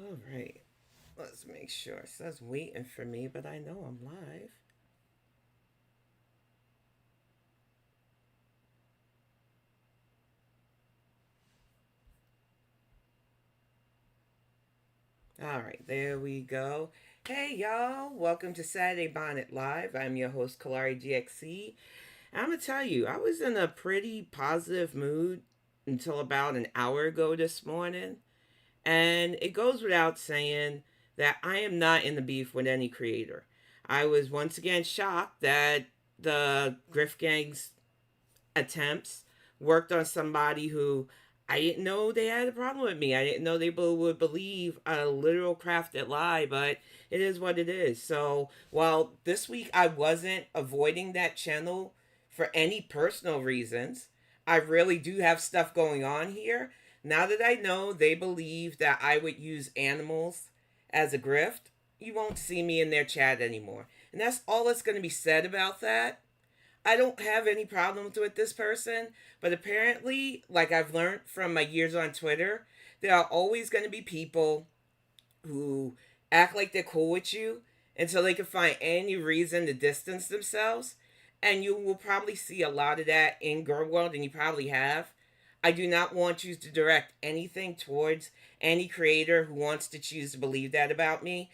All right. Let's make sure. It says waiting for me, but I know I'm live. All right, there we go. Hey, y'all. Welcome to Saturday Bonnet Live. I'm your host, Kalari GXC. I'm going to tell you, I was in a pretty positive mood until about an hour ago this morning. And it goes without saying that I am not in the beef with any creator. I was once again shocked that the Griff Gang's attempts worked on somebody who I didn't know they had a problem with me. I didn't know they would believe a literal crafted lie, but it is what it is. So while this week I wasn't avoiding that channel for any personal reasons, I really do have stuff going on here. Now that I know they believe that I would use animals as a grift, you won't see me in their chat anymore. And that's all that's going to be said about that. I don't have any problems with this person, but apparently, like I've learned from my years on Twitter, there are always going to be people who act like they're cool with you until they can find any reason to distance themselves. And you will probably see a lot of that in GorlWorld, and you probably have. I do not want you to direct anything towards any creator who wants to choose to believe that about me.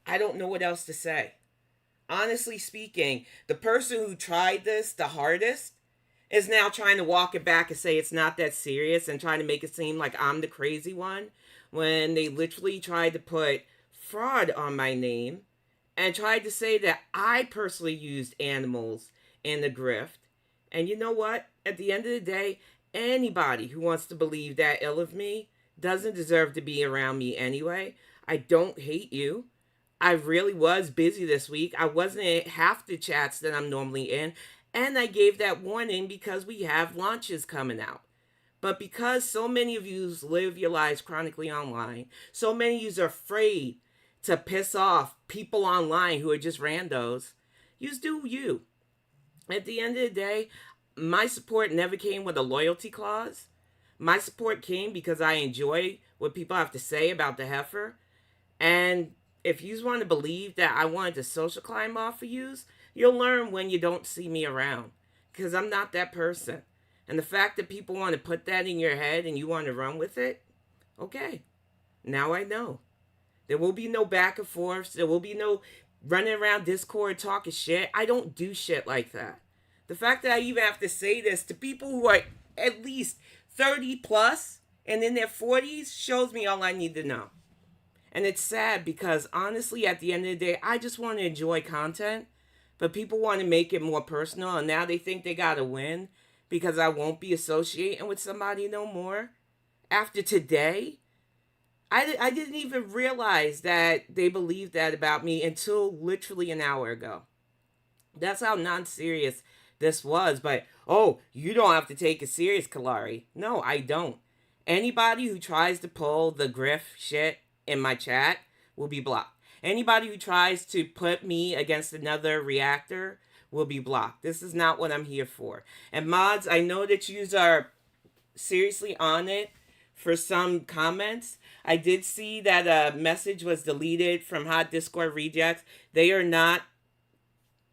I don't know what else to say. Honestly speaking, the person who tried this the hardest is now trying to walk it back and say it's not that serious and trying to make it seem like I'm the crazy one when they literally tried to put fraud on my name and tried to say that I personally used animals in the grift. And you know what? At the end of the day, anybody who wants to believe that ill of me doesn't deserve to be around me anyway. I don't hate you. I really was busy this week. I wasn't in half the chats that I'm normally in. And I gave that warning because we have launches coming out. But because so many of you live your lives chronically online, so many of you are afraid to piss off people online who are just randos, you do you. At the end of the day, my support never came with a loyalty clause. My support came because I enjoy what people have to say about the heifer. And if you want to believe that I wanted to social climb off of yous, you'll learn when you don't see me around. Because I'm not that person. And the fact that people want to put that in your head and you want to run with it, okay. Now I know. There will be no back and forths. There will be no running around Discord talking shit. I don't do shit like that. The fact that I even have to say this to people who are at least 30 plus and in their 40s shows me all I need to know. And it's sad because honestly, at the end of the day, I just want to enjoy content. But people want to make it more personal, and now they think they got to win because I won't be associating with somebody no more. After today, I didn't even realize that they believed that about me until literally an hour ago. That's how non-serious this was. But, oh, you don't have to take it serious, Kalari. No, I don't. Anybody who tries to pull the griff shit in my chat will be blocked. Anybody who tries to put me against another reactor will be blocked. This is not what I'm here for. And mods, I know that you are seriously on it for some comments. I did see that a message was deleted from Hot Discord Rejects. They are not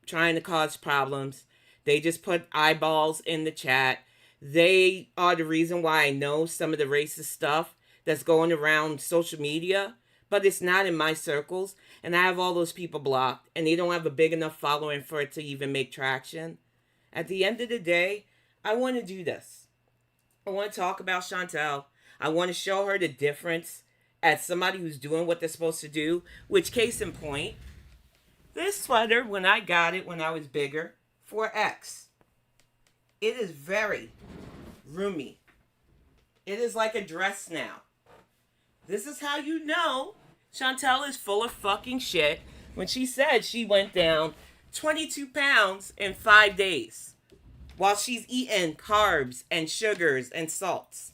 trying to cause problems. They just put eyeballs in the chat. They are the reason why I know some of the racist stuff that's going around social media, but it's not in my circles. And I have all those people blocked, and they don't have a big enough following for it to even make traction. At the end of the day, I want to do this. I want to talk about Chantel. I want to show her the difference as somebody who's doing what they're supposed to do, which case in point, this sweater, when I got it when I was bigger, 4X. It is very roomy. It is like a dress now. This is how you know Chantel is full of fucking shit when she said she went down 22 pounds in 5 days while she's eating carbs and sugars and salts.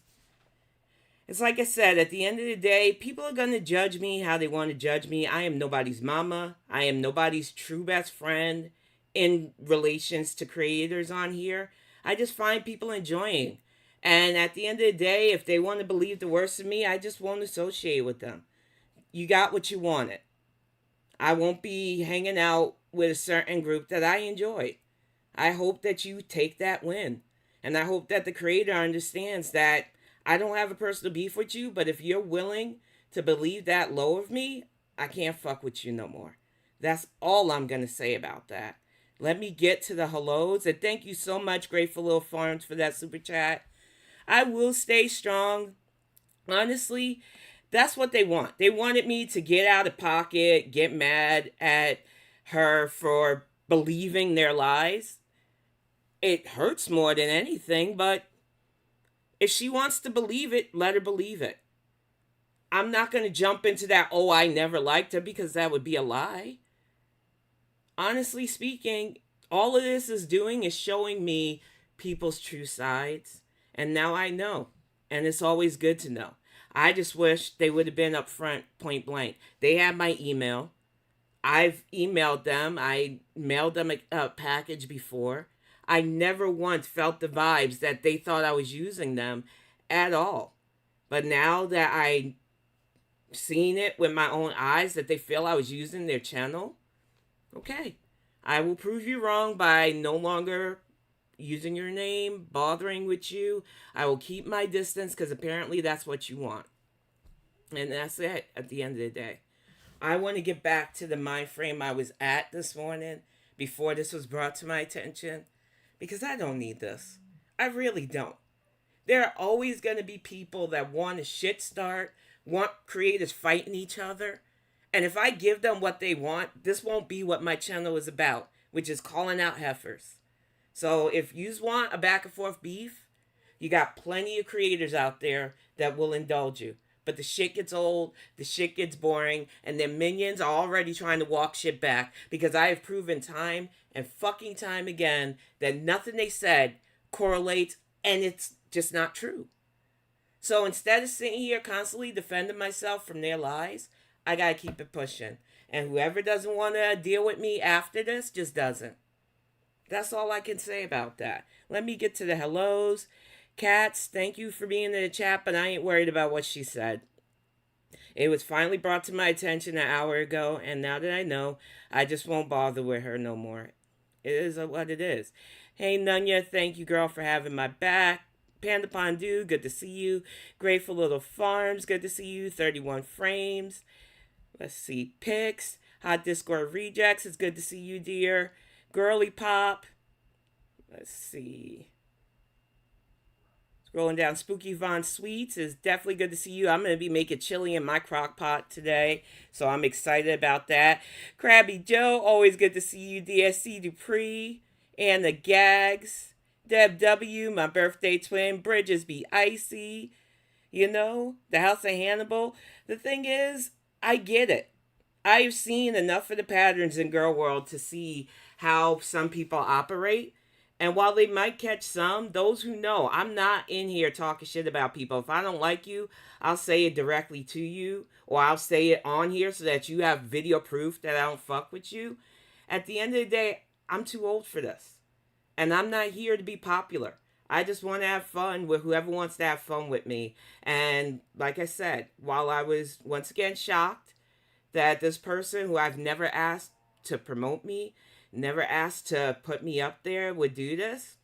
It's like I said, at the end of the day, people are going to judge me how they want to judge me. I am nobody's mama. I am nobody's true best friend in relations to creators on here. I just find people enjoying. And at the end of the day, if they want to believe the worst of me, I just won't associate with them. you got what you wanted. I won't be hanging out with a certain group that I enjoy. I hope that you take that win. And I hope that the creator understands that I don't have a personal beef with you, but if you're willing to believe that low of me, I can't fuck with you no more. That's all I'm going to say about that. Let me get to the hellos. And thank you so much, Grateful Little Farms, for that super chat. I will stay strong. Honestly, that's what they want. They wanted me to get out of pocket, get mad at her for believing their lies. It hurts more than anything, but if she wants to believe it, let her believe it. I'm not going to jump into that, oh, I never liked her, because that would be a lie. Honestly speaking, all of this is doing is showing me people's true sides. And now I know. And it's always good to know. I just wish they would have been upfront, point blank. They have my email. I've emailed them. I mailed them a package before. I never once felt the vibes that they thought I was using them at all. But now that I seen it with my own eyes, that they feel I was using their channel, okay. I will prove you wrong by no longer using your name, bothering with you. I will keep my distance because apparently that's what you want. And that's it at the end of the day. I want to get back to the mind frame I was at this morning before this was brought to my attention, because I don't need this. I really don't. There are always going to be people that want to shit start, want creators fighting each other. And if I give them what they want, this won't be what my channel is about, which is calling out heifers. So if you want a back and forth beef, you got plenty of creators out there that will indulge you. But the shit gets old, the shit gets boring, and their minions are already trying to walk shit back, because I have proven time and fucking time again that nothing they said correlates, and it's just not true. So instead of sitting here constantly defending myself from their lies, I gotta keep it pushing. And whoever doesn't want to deal with me after this just doesn't. That's all I can say about that. Let me get to the hellos. Cats, thank you for being in the chat, but I ain't worried about what she said. It was finally brought to my attention an hour ago, and now that I know, I just won't bother with her no more. It is what it is. Hey, Nunya, thank you, girl, for having my back. Panda Pondu, good to see you. Grateful Little Farms, good to see you. 31 Frames. Let's see. Pics. Hot Discord Rejects, it's good to see you, dear. Girly Pop. Let's see. Scrolling down, Spooky Von Sweets is definitely good to see you. I'm going to be making chili in my crock pot today, so I'm excited about that. Krabby Joe, always good to see you. DSC Dupree, and the Gags. Deb W, my birthday twin. Bridges Be Icy. You know, the House of Hannibal. The thing is, I get it. I've seen enough of the patterns in Girl World to see how some people operate. And while they might catch some, those who know, I'm not in here talking shit about people. If I don't like you, I'll say it directly to you, or I'll say it on here so that you have video proof that I don't fuck with you. At the end of the day, I'm too old for this. And I'm not here to be popular. I just want to have fun with whoever wants to have fun with me. And like I said, while I was once again shocked that this person who I've never asked to promote me, never asked to put me up there, would do this,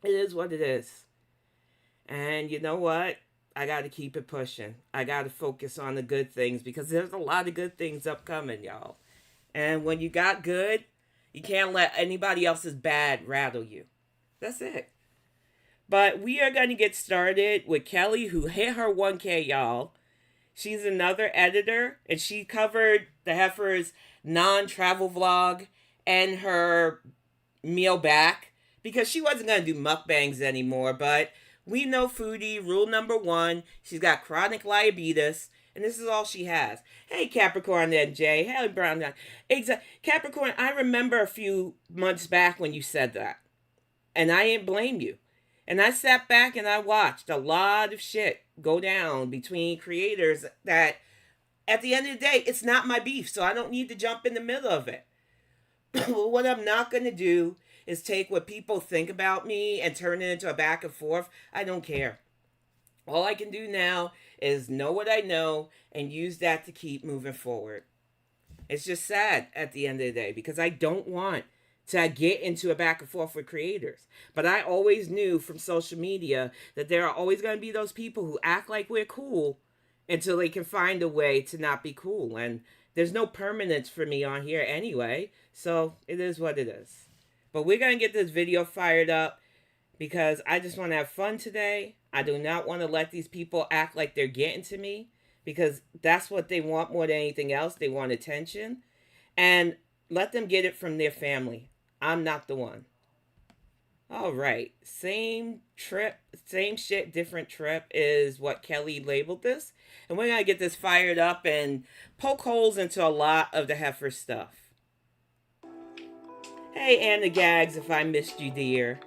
it is what it is. And you know what? I got to keep it pushing. I got to focus on the good things, because there's a lot of good things upcoming, y'all. And when you got good, you can't let anybody else's bad rattle you. That's it. But we are going to get started with Kelly, who hit her 1K, y'all. She's another editor, and she covered the heifer's non-travel vlog and her meal back, because she wasn't going to do mukbangs anymore. But we know foodie, rule number 1, she's got chronic diabetes, and this is all she has. Hey, Capricorn and Jay. Hey, Brown. Exactly. Capricorn, I remember a few months back when you said that, and I didn't blame you. And I sat back and I watched a lot of shit go down between creators that, at the end of the day, it's not my beef, so I don't need to jump in the middle of it. What I'm not going to do is take what people think about me and turn it into a back and forth. I don't care. All I can do now is know what I know and use that to keep moving forward. It's just sad at the end of the day because I don't want to get into a back and forth with creators. But I always knew from social media that there are always going to be those people who act like we're cool until they can find a way to not be cool. And there's no permanence for me on here anyway. So it is what it is. But we're going to get this video fired up because I just want to have fun today. I do not want to let these people act like they're getting to me because that's what they want more than anything else. They want attention. And let them get it from their family. I'm not the one. All right. Same trip, same shit, different trip is what Kelly labeled this. And we're going to get this fired up and poke holes into a lot of the heifer stuff. Hey, Anna Gags, if I missed you, dear.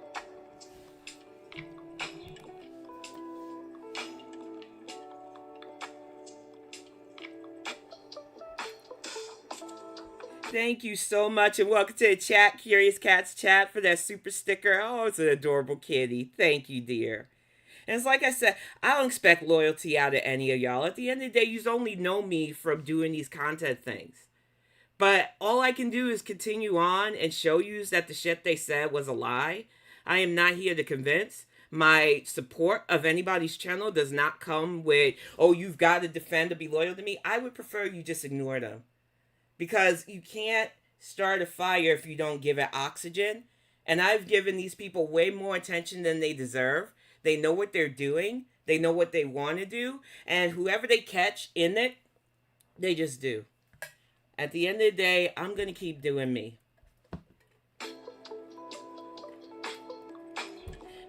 Thank you so much, and welcome to the chat, Curious Cats chat, for that super sticker. Oh, it's an adorable kitty. Thank you, dear. And it's like I said, I don't expect loyalty out of any of y'all. At the end of the day, you only know me from doing these content things. But all I can do is continue on and show you that the shit they said was a lie. I am not here to convince. My support of anybody's channel does not come with, oh, you've got to defend or be loyal to me. I would prefer you just ignore them. Because you can't start a fire if you don't give it oxygen. And I've given these people way more attention than they deserve. They know what they're doing. They know what they want to do. And whoever they catch in it, they just do. At the end of the day, I'm going to keep doing me.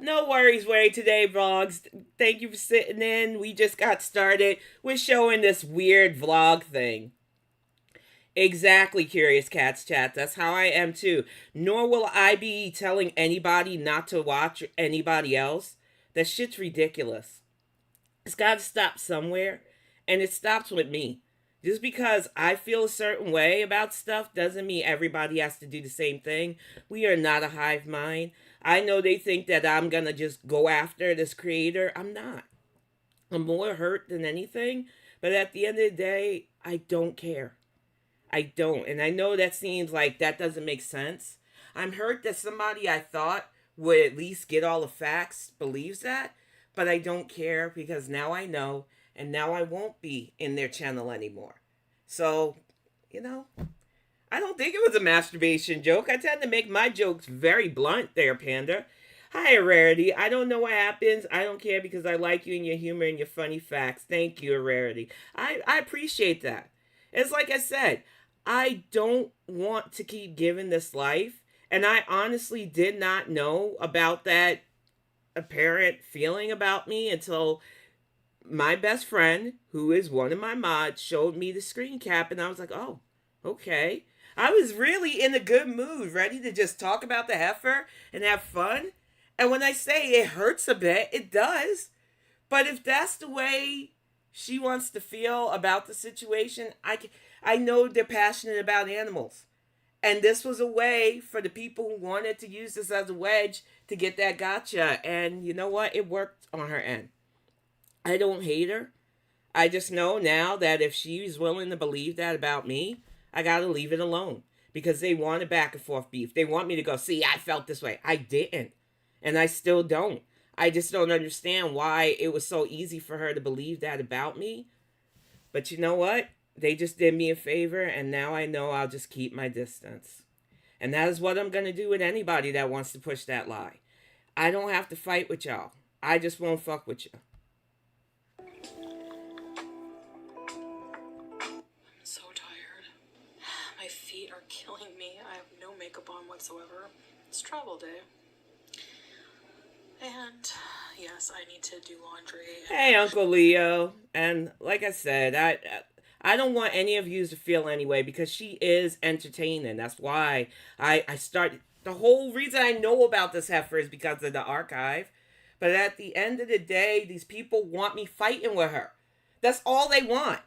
No worries, Way Today Vlogs. Thank you for sitting in. We just got started. We're showing this weird vlog thing. Exactly, Curious Cats chat. That's how I am too. Nor will I be telling anybody not to watch anybody else. That shit's ridiculous. It's got to stop somewhere. And it stops with me. Just because I feel a certain way about stuff doesn't mean everybody has to do the same thing. We are not a hive mind. I know they think that I'm going to just go after this creator. I'm not. I'm more hurt than anything. But at the end of the day, I don't care. I don't. And I know that seems like that doesn't make sense. I'm hurt that somebody I thought would at least get all the facts believes that. But I don't care because now I know. And now I won't be in their channel anymore. So, I don't think it was a masturbation joke. I tend to make my jokes very blunt there, Panda. Hi, Rarity. I don't know what happens. I don't care because I like you and your humor and your funny facts. Thank you, Rarity. I appreciate that. It's like I said, I don't want to keep giving this life. And I honestly did not know about that apparent feeling about me until my best friend, who is one of my mods, showed me the screen cap. And I was like, oh, okay. I was really in a good mood, ready to just talk about the heifer and have fun. And when I say it hurts a bit, it does. But if that's the way she wants to feel about the situation, I know they're passionate about animals. And this was a way for the people who wanted to use this as a wedge to get that gotcha. And you know what? It worked on her end. I don't hate her. I just know now that if she's willing to believe that about me, I got to leave it alone. Because they want a back and forth beef. They want me to go, see, I felt this way. I didn't. And I still don't. I just don't understand why it was so easy for her to believe that about me. But you know what? They just did me a favor, and now I know I'll just keep my distance. And that is what I'm going to do with anybody that wants to push that lie. I don't have to fight with y'all. I just won't fuck with you. I'm so tired. My feet are killing me. I have no makeup on whatsoever. It's travel day. And yes, I need to do laundry. Hey, Uncle Leo. And like I said, I don't want any of you to feel anyway because she is entertaining. That's why I started. The whole reason I know about this heifer is because of the archive. But at the end of the day, these people want me fighting with her. That's all they want.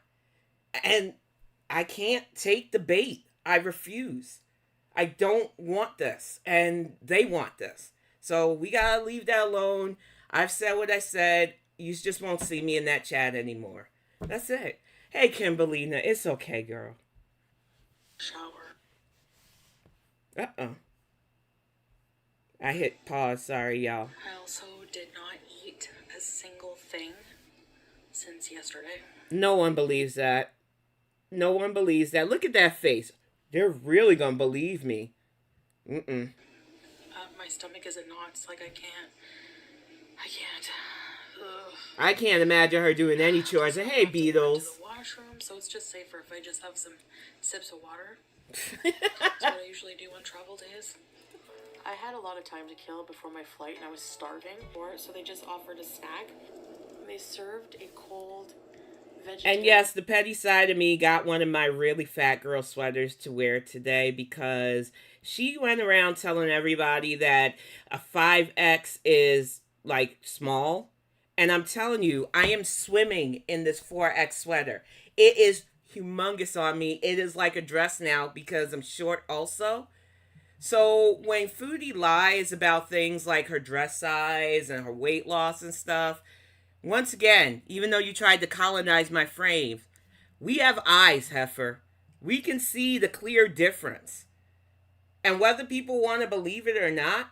And I can't take the bait. I refuse. I don't want this. And they want this. So we gotta leave that alone. I've said what I said. You just won't see me in that chat anymore. That's it. Hey, Kimberlina, it's okay, girl. Shower. Uh-oh. I hit pause. Sorry, y'all. I also did not eat a single thing since yesterday. No one believes that. No one believes that. Look at that face. They're really gonna believe me. Mm-mm. My stomach is in knots. Like, I can't. Ugh. I can't imagine her doing any chores. And hey, Beatles. To the washroom, so it's just safer if I just have some sips of water. That's what I usually do on travel days. I had a lot of time to kill before my flight, and I was starving for it, so they just offered a snack. They served a cold vegetarian. And yes, the petty side of me got one of my really fat girl sweaters to wear today because she went around telling everybody that a 5X is like small. And I'm telling you, I am swimming in this 4X sweater. It is humongous on me. It is like a dress now because I'm short also. So when Foodie lies about things like her dress size and her weight loss and stuff, once again, even though you tried to colonize my frame, we have eyes, heifer. We can see the clear difference. And whether people want to believe it or not,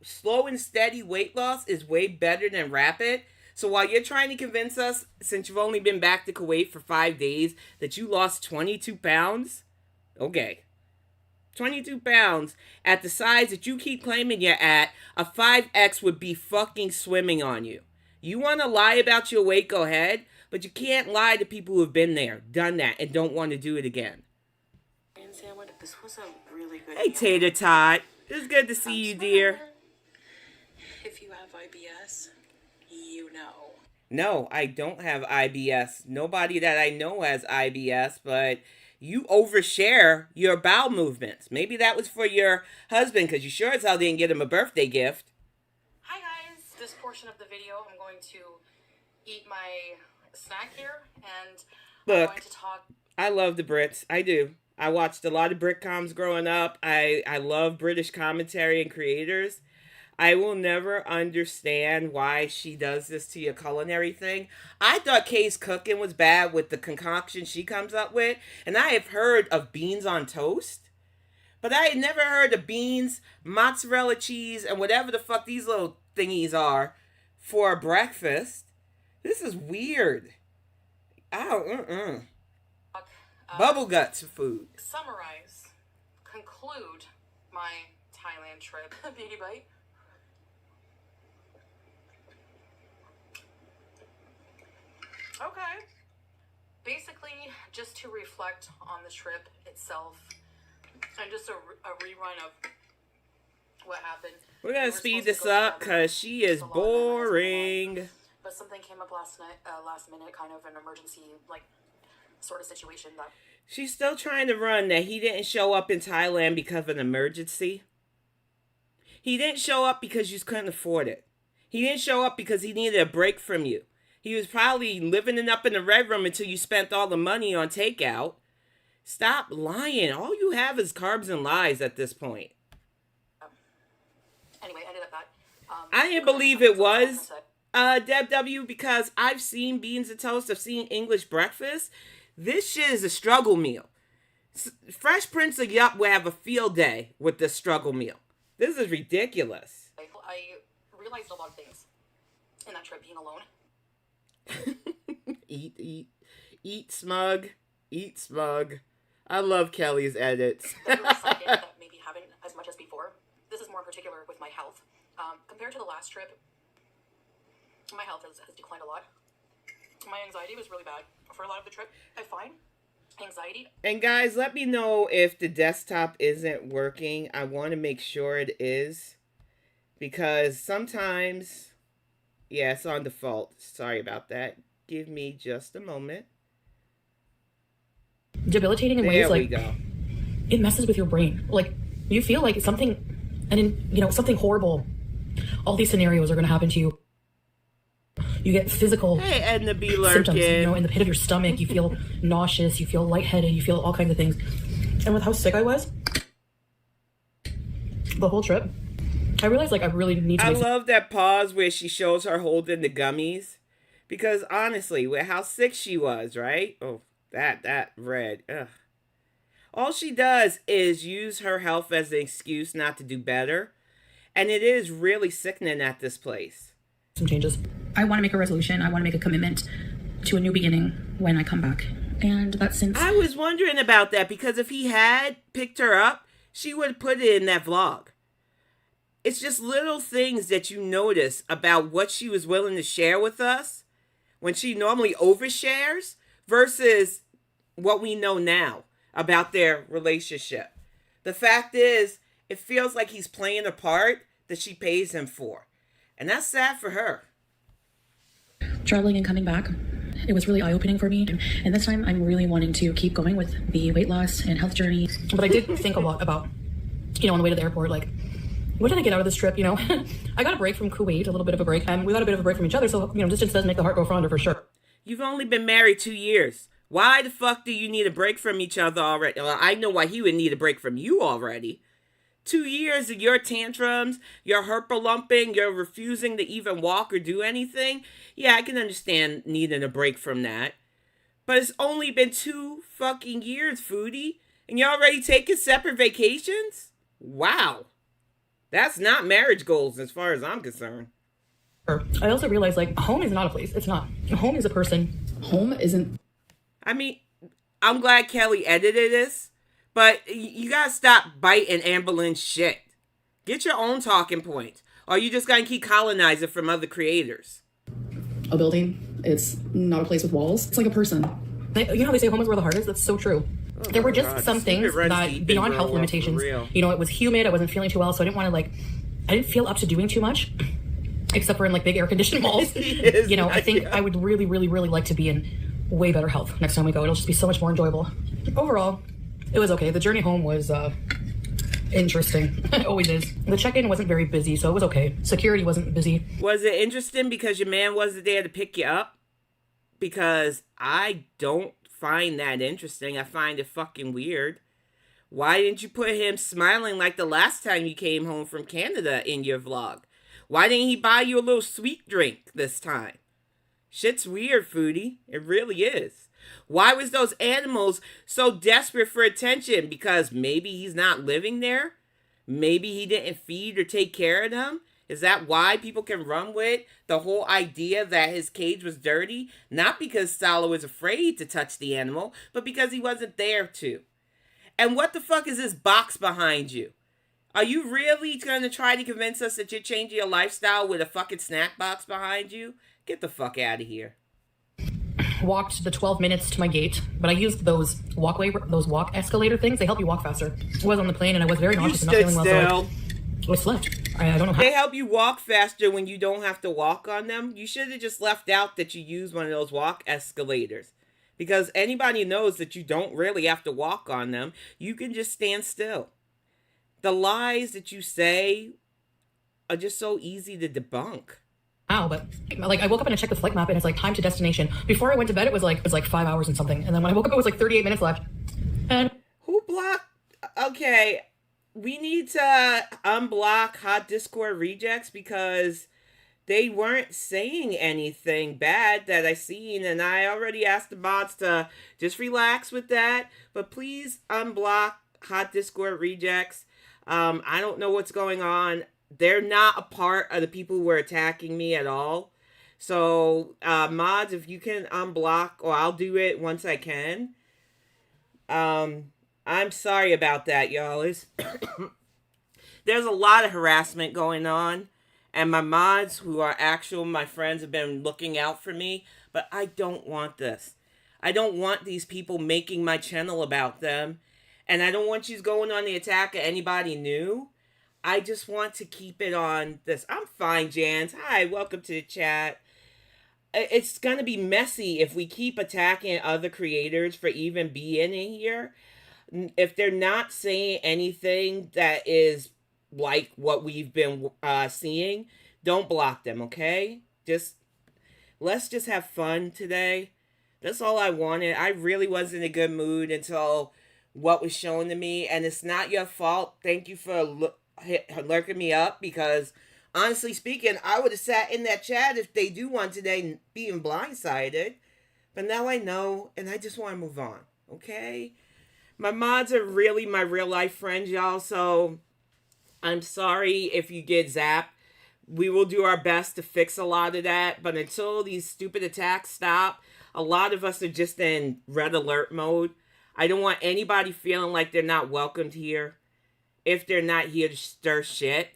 slow and steady weight loss is way better than rapid. So while you're trying to convince us, since you've only been back to Kuwait for 5 days, that you lost 22 pounds, okay. 22 pounds at the size that you keep claiming you're at, a 5X would be fucking swimming on you. You want to lie about your weight, go ahead, but you can't lie to people who have been there, done that, and don't want to do it again. This was a really good Hey, meal. Tater Tot. It's good to see you, dear. If you have IBS, you know. No, I don't have IBS. Nobody that I know has IBS, but you overshare your bowel movements. Maybe that was for your husband, because you sure as hell didn't get him a birthday gift. Hi guys, this portion of the video I'm going to eat my snack here, and I'm going to talk. I love the Brits. I do. I watched a lot of Britcoms growing up. I love British commentary and creators. I will never understand why she does this to your culinary thing. I thought Kay's cooking was bad with the concoction she comes up with. And I have heard of beans on toast. But I had never heard of beans, mozzarella cheese, and whatever the fuck these little thingies are for breakfast. This is weird. Bubble guts food. Summarize, conclude my Thailand trip. Beauty bite. Okay. Basically, just to reflect on the trip itself, and just a rerun of what happened. We're gonna speed this up because she is boring. But something came up last minute, kind of an emergency, like, sort of situation that... She's still trying to run that he didn't show up in Thailand because of an emergency. He didn't show up because you couldn't afford it. He didn't show up because he needed a break from you. He was probably living it up in the red room until you spent all the money on takeout. Stop lying. All you have is carbs and lies at this point. Anyway, ended up that. I didn't believe it was Deb W, because I've seen beans and toast. I've seen English breakfast. This shit is a struggle meal. Fresh Prince of Yup will have a field day with this struggle meal. This is ridiculous. I realized a lot of things in that trip being alone. Eat smug. Eat smug. I love Kelly's edits. That maybe haven't as much as before. This is more particular with my health. Compared to the last trip, my health has declined a lot. My anxiety was really bad for a lot of the trip. I find anxiety. And guys, let me know if the desktop isn't working. I want to make sure it is, because sometimes, yeah, it's on default. Sorry about that. Give me just a moment. Debilitating in ways like, there we go. It messes with your brain. Like, you feel like something, something horrible. All these scenarios are going to happen to you. You get physical Edna B. symptoms, Lurkin. in the pit of your stomach. You feel nauseous, you feel lightheaded, you feel all kinds of things. And with how sick I was, the whole trip, I realized, I really need to... I love that pause where she shows her holding the gummies. Because honestly, with how sick she was, right? Oh, that red. Ugh. All she does is use her health as an excuse not to do better. And it is really sickening at this place. Some changes. I want to make a resolution. I want to make a commitment to a new beginning when I come back. And that's since... I was wondering about that because if he had picked her up, she would have put it in that vlog. It's just little things that you notice about what she was willing to share with us when she normally overshares versus what we know now about their relationship. The fact is, it feels like he's playing a part that she pays him for. And that's sad for her. Traveling and coming back, it was really eye-opening for me. And this time, I'm really wanting to keep going with the weight loss and health journey. But I did think a lot about, on the way to the airport, like, what did I get out of this trip, I got a break from Kuwait, a little bit of a break. We got a bit of a break from each other, so, distance does make the heart go fonder for sure. You've only been married 2 years. Why the fuck do you need a break from each other already? Well, I know why he would need a break from you already. 2 years of your tantrums, your herpalumping, your refusing to even walk or do anything. Yeah, I can understand needing a break from that. But it's only been 2 fucking years, Foodie. And you're already taking separate vacations? Wow. That's not marriage goals as far as I'm concerned. I also realized, home is not a place. It's not. Home is a person. Home isn't... I mean, I'm glad Kelly edited this. But you gotta stop biting Amberlynn's shit. Get your own talking points. Or you just gotta keep colonizing from other creators. A building, it's not a place with walls. It's like a person. You know how they say home is where the heart is? That's so true. Oh, there were just some things that, beyond health limitations, it was humid, I wasn't feeling too well, so I didn't want to, I didn't feel up to doing too much. Except for in, big air-conditioned malls. I think I would really, really, really like to be in way better health next time we go. It'll just be so much more enjoyable. Overall, it was okay. The journey home was interesting. It always is. The check-in wasn't very busy, so it was okay. Security wasn't busy. Was it interesting because your man wasn't there to pick you up? Because I don't find that interesting. I find it fucking weird. Why didn't you put him smiling like the last time you came home from Canada in your vlog? Why didn't he buy you a little sweet drink this time? Shit's weird, Foodie. It really is. Why was those animals so desperate for attention? Because maybe he's not living there? Maybe he didn't feed or take care of them? Is that why people can run with the whole idea that his cage was dirty? Not because Salo was afraid to touch the animal, but because he wasn't there to. And what the fuck is this box behind you? Are you really going to try to convince us that you're changing your lifestyle with a fucking snack box behind you? Get the fuck out of here. Walked the 12 minutes to my gate, but I used those walk escalator things. They help you walk faster. I was on the plane and I was very nauseous and not feeling well, so I slept. I don't know how. They help you walk faster when you don't have to walk on them. You should have just left out that you use one of those walk escalators. Because anybody knows that you don't really have to walk on them. You can just stand still. The lies that you say are just so easy to debunk. Wow, but I woke up and I checked the flight map and it's time to destination. Before I went to bed, it was 5 hours and something. And then when I woke up, it was 38 minutes left. And who blocked? Okay, we need to unblock Hot Discord rejects because they weren't saying anything bad that I seen. And I already asked the bots to just relax with that. But please unblock Hot Discord rejects. I don't know what's going on. They're not a part of the people who were attacking me at all. So, mods, if you can unblock, or I'll do it once I can. I'm sorry about that, y'all. There's a lot of harassment going on. And my mods, who are my friends, have been looking out for me. But I don't want this. I don't want these people making my channel about them. And I don't want you going on the attack of anybody new. I just want to keep it on this. I'm fine, Jans. Hi, welcome to the chat. It's going to be messy if we keep attacking other creators for even being in here. If they're not saying anything that is like what we've been seeing, don't block them, okay? Let's just have fun today. That's all I wanted. I really was in a good mood until what was shown to me, and it's not your fault. Thank you for lurking me up, because Honestly speaking, I would have sat in that chat if they do one today, being blindsided. But now I know, and I just want to move on, okay? My mods are really my real life friends, y'all, so I'm sorry if you get zapped. We will do our best to fix a lot of that, but until these stupid attacks stop, a lot of us are just in red alert mode. I don't want anybody feeling like they're not welcomed here if they're not here to stir shit.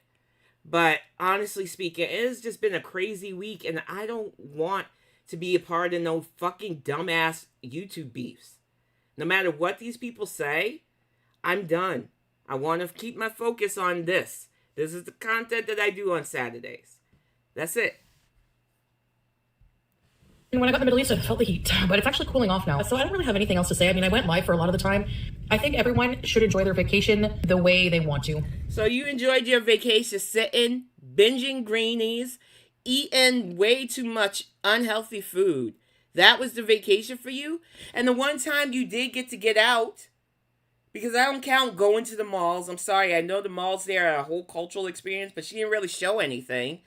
But honestly speaking, it has just been a crazy week, and I don't want to be a part of no fucking dumbass YouTube beefs. No matter what these people say, I'm done. I want to keep my focus on this. This is the content that I do on Saturdays. That's it. And when I got in the Middle East, I felt the heat, but it's actually cooling off now. So I don't really have anything else to say. I mean, I went live for a lot of the time. I think everyone should enjoy their vacation the way they want to. So you enjoyed your vacation sitting, binging greenies, eating way too much unhealthy food. That was the vacation for you? And the one time you did get out, because I don't count going to the malls. I'm sorry, I know the malls there are a whole cultural experience, but she didn't really show anything.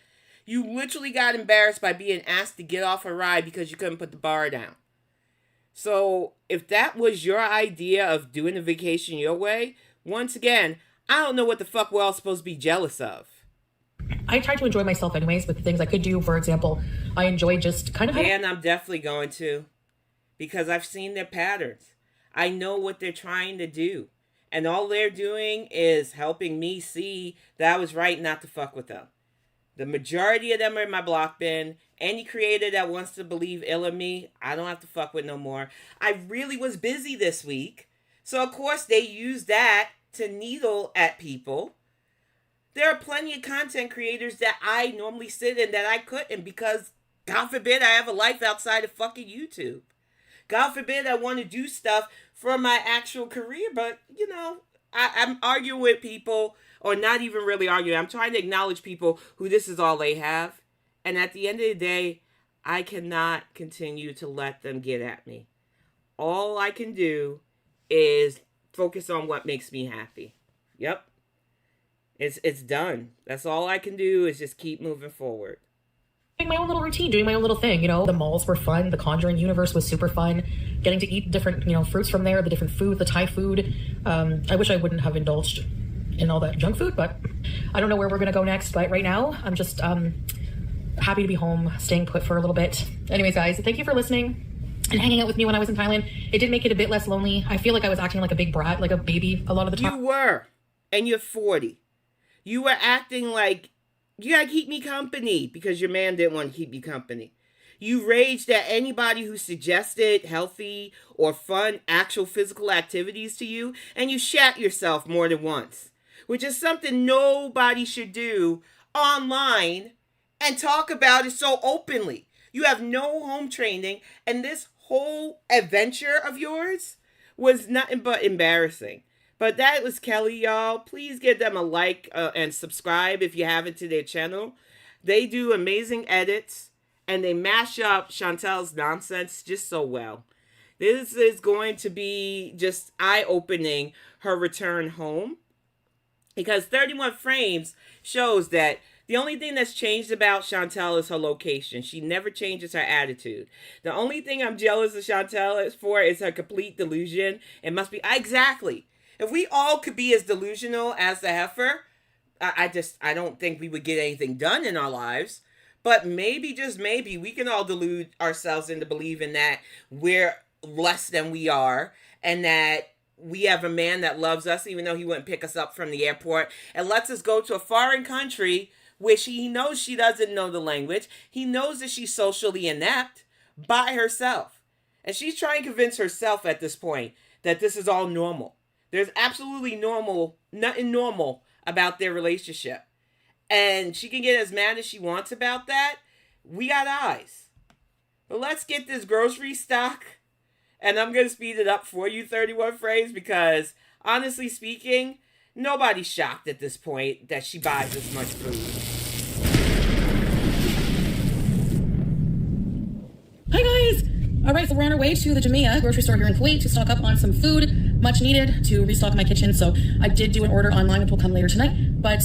You literally got embarrassed by being asked to get off a ride because you couldn't put the bar down. So if that was your idea of doing a vacation your way, once again, I don't know what the fuck we're all supposed to be jealous of. I try to enjoy myself anyways with things I could do. For example, I enjoy just kind of... And I'm definitely going to. Because I've seen their patterns. I know what they're trying to do. And all they're doing is helping me see that I was right not to fuck with them. The majority of them are in my block bin. Any creator that wants to believe ill of me, I don't have to fuck with no more. I really was busy this week. So, of course, they use that to needle at people. There are plenty of content creators that I normally sit in that I couldn't because, God forbid, I have a life outside of fucking YouTube. God forbid I want to do stuff for my actual career, but, you know, I'm arguing with people, or not even really arguing. I'm trying to acknowledge people who this is all they have. And at the end of the day, I cannot continue to let them get at me. All I can do is focus on what makes me happy. Yep. It's done. That's all I can do is just keep moving forward. Doing my own little routine, doing my own little thing, you know. The malls were fun. The Conjuring universe was super fun. Getting to eat different, you know, fruits from there, the different food, the Thai food. I wish I wouldn't have indulged in all that junk food, but I don't know where we're going to go next. But right now, I'm just happy to be home, staying put for a little bit. Anyways, guys, thank you for listening and hanging out with me when I was in Thailand. It did make it a bit less lonely. I feel like I was acting like a big brat, like a baby a lot of the time. You were, and you're 40. You were acting like, you gotta keep me company because your man didn't want to keep you company. You raged at anybody who suggested healthy or fun actual physical activities to you, and you shat yourself more than once, which is something nobody should do online and talk about it so openly. You have no home training, and this whole adventure of yours was nothing but embarrassing. But that was Kelly, y'all. Please give them a like and subscribe if you haven't to their channel. They do amazing edits, and they mash up Chantel's nonsense just so well. This is going to be just eye-opening, her return home. Because 31 frames shows that the only thing that's changed about Chantel is her location. She never changes her attitude. The only thing I'm jealous of Chantel is her complete delusion. It must be... Exactly. If we all could be as delusional as the heifer, I don't think we would get anything done in our lives. But maybe, just maybe, we can all delude ourselves into believing that we're less than we are, and that we have a man that loves us, even though he wouldn't pick us up from the airport, and lets us go to a foreign country, which he knows she doesn't know the language. He knows that she's socially inept by herself. And she's trying to convince herself at this point that this is all normal. There's absolutely nothing normal about their relationship. And she can get as mad as she wants about that. We got eyes. But let's get this grocery stock. And I'm going to speed it up for you, 31 frames, because honestly speaking, nobody's shocked at this point that she buys this much food. Hi guys! Alright, so we're on our way to the Jamia grocery store here in Kuwait to stock up on some food, much needed to restock my kitchen. So I did do an order online, which will come later tonight. But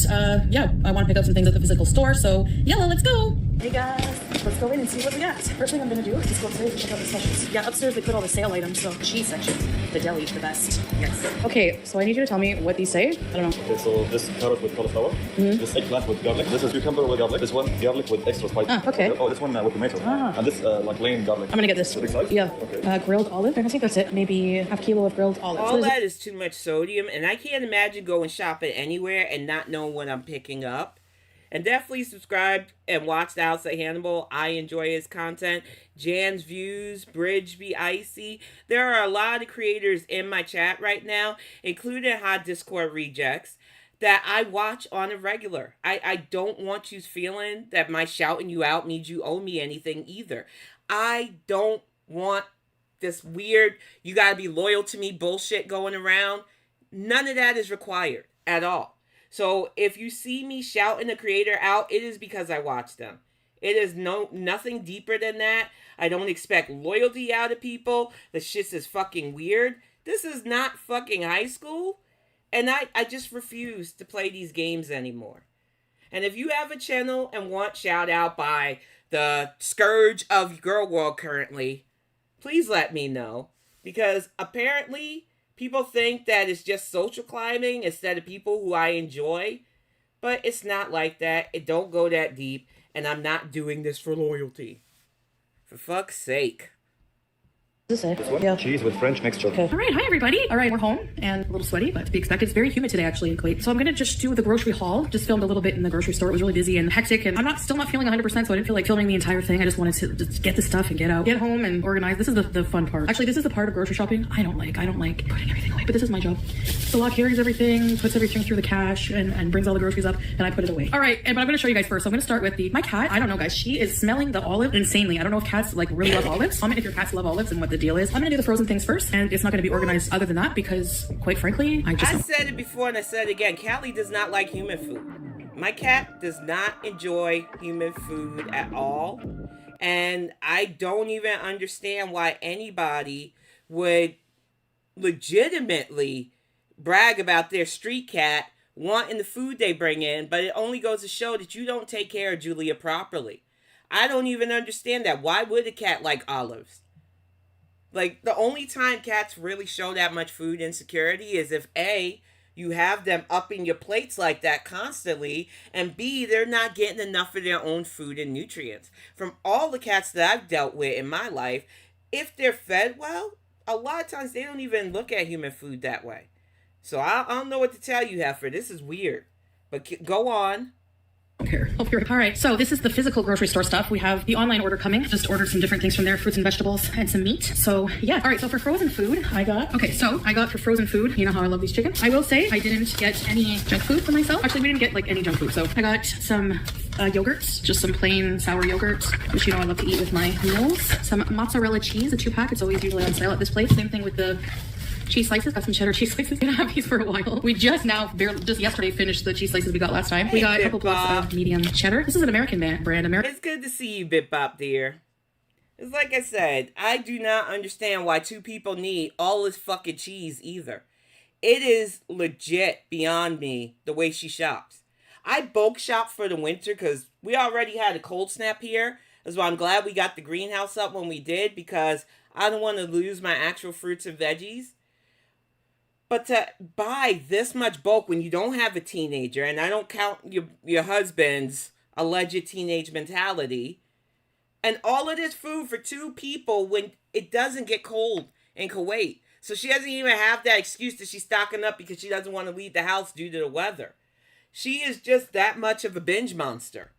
yeah, I want to pick up some things at the physical store. So yalla, let's go. Hey guys, let's go in and see what we got. First thing I'm gonna do is go upstairs and check out the specials. Yeah, upstairs they put all the sale items, so cheese section. The deli, the best. Yes. Okay, so I need you to tell me what these say. I don't know. Okay, so this carrot with cauliflower, this eggplant with garlic, this is cucumber with garlic, this one garlic with extra spice. Ah, okay. Oh, this one with tomato, and this like plain garlic. I'm gonna get this. Big size? Yeah. Okay. Grilled olive. I think that's it. Maybe half kilo of grilled olives. All that is too much sodium, and I can't imagine going shopping anywhere and not knowing what I'm picking up. And definitely subscribe and watch the House of Hannibal. I enjoy his content. Jan's Views, Bridge Be Icy. There are a lot of creators in my chat right now, including Hot Discord Rejects, that I watch on a regular. I don't want you feeling that my shouting you out means you owe me anything either. I don't want this weird, you gotta be loyal to me bullshit going around. None of that is required at all. So if you see me shouting a creator out, it is because I watch them. It is nothing deeper than that. I don't expect loyalty out of people. The shit is fucking weird. This is not fucking high school. And I just refuse to play these games anymore. And if you have a channel and want shout out by the scourge of GorlWorld currently, please let me know. Because apparently people think that it's just social climbing instead of people who I enjoy. But it's not like that. It don't go that deep. And I'm not doing this for loyalty. For fuck's sake. This one? Yeah. Cheese with French mixture. Okay. All right, hi everybody. All right, we're home and a little sweaty, but to be expected. It's very humid today actually in Kuwait. So I'm gonna just do the grocery haul. Just filmed a little bit in the grocery store. It was really busy and hectic, and I'm still not feeling 100%, so I didn't feel like filming the entire thing. I just wanted to just get the stuff and get out, get home and organize. This is the fun part. Actually, this is the part of grocery shopping I don't like. I don't like putting everything away, but this is my job. So Locke carries everything, puts everything through the cash, and brings all the groceries up, and I put it away. All right, but I'm gonna show you guys first. So I'm gonna start with my cat. I don't know, guys. She is smelling the olive insanely. I don't know if cats like really love olives. Comment if your cats love olives and what the deal is. I'm gonna do the frozen things first, and it's not going to be organized other than that because, quite frankly, I said it before and I said it again. Callie does not like human food. My cat does not enjoy human food at all, and I don't even understand why anybody would legitimately brag about their street cat wanting the food they bring in, but it only goes to show that you don't take care of Julia properly. I don't even understand that. Why would a cat like olives? Like, the only time cats really show that much food insecurity is if A, you have them upping your plates like that constantly, and B, they're not getting enough of their own food and nutrients. From all the cats that I've dealt with in my life, if they're fed well, a lot of times they don't even look at human food that way. So I don't know what to tell you, Heifer. This is weird. But go on. Here. All right, so this is the physical grocery store stuff. We have the online order coming. Just ordered some different things from there, fruits and vegetables and some meat. So yeah. All right, so for frozen food, I got for frozen food, you know how I love these chickens. I will say I didn't get any junk food for myself. Actually, we didn't get like any junk food. So I got some yogurts, just some plain sour yogurt, which you know I love to eat with my meals. Some mozzarella cheese, a 2-pack. It's always usually on sale at this place. Same thing with the cheese slices. Got some cheddar cheese slices. Gonna have these for a while. We just yesterday finished the cheese slices we got last time. We got a couple blocks of medium cheddar. This is an American brand. It's good to see you, Bip Bop, dear. It's like I said, I do not understand why two people need all this fucking cheese either. It is legit beyond me the way she shops. I bulk shop for the winter because we already had a cold snap here. That's why I'm glad we got the greenhouse up when we did, because I don't want to lose my actual fruits and veggies. But to buy this much bulk when you don't have a teenager, and I don't count your husband's alleged teenage mentality, and all of this food for two people when it doesn't get cold in Kuwait. So she doesn't even have that excuse that she's stocking up because she doesn't want to leave the house due to the weather. She is just that much of a binge monster.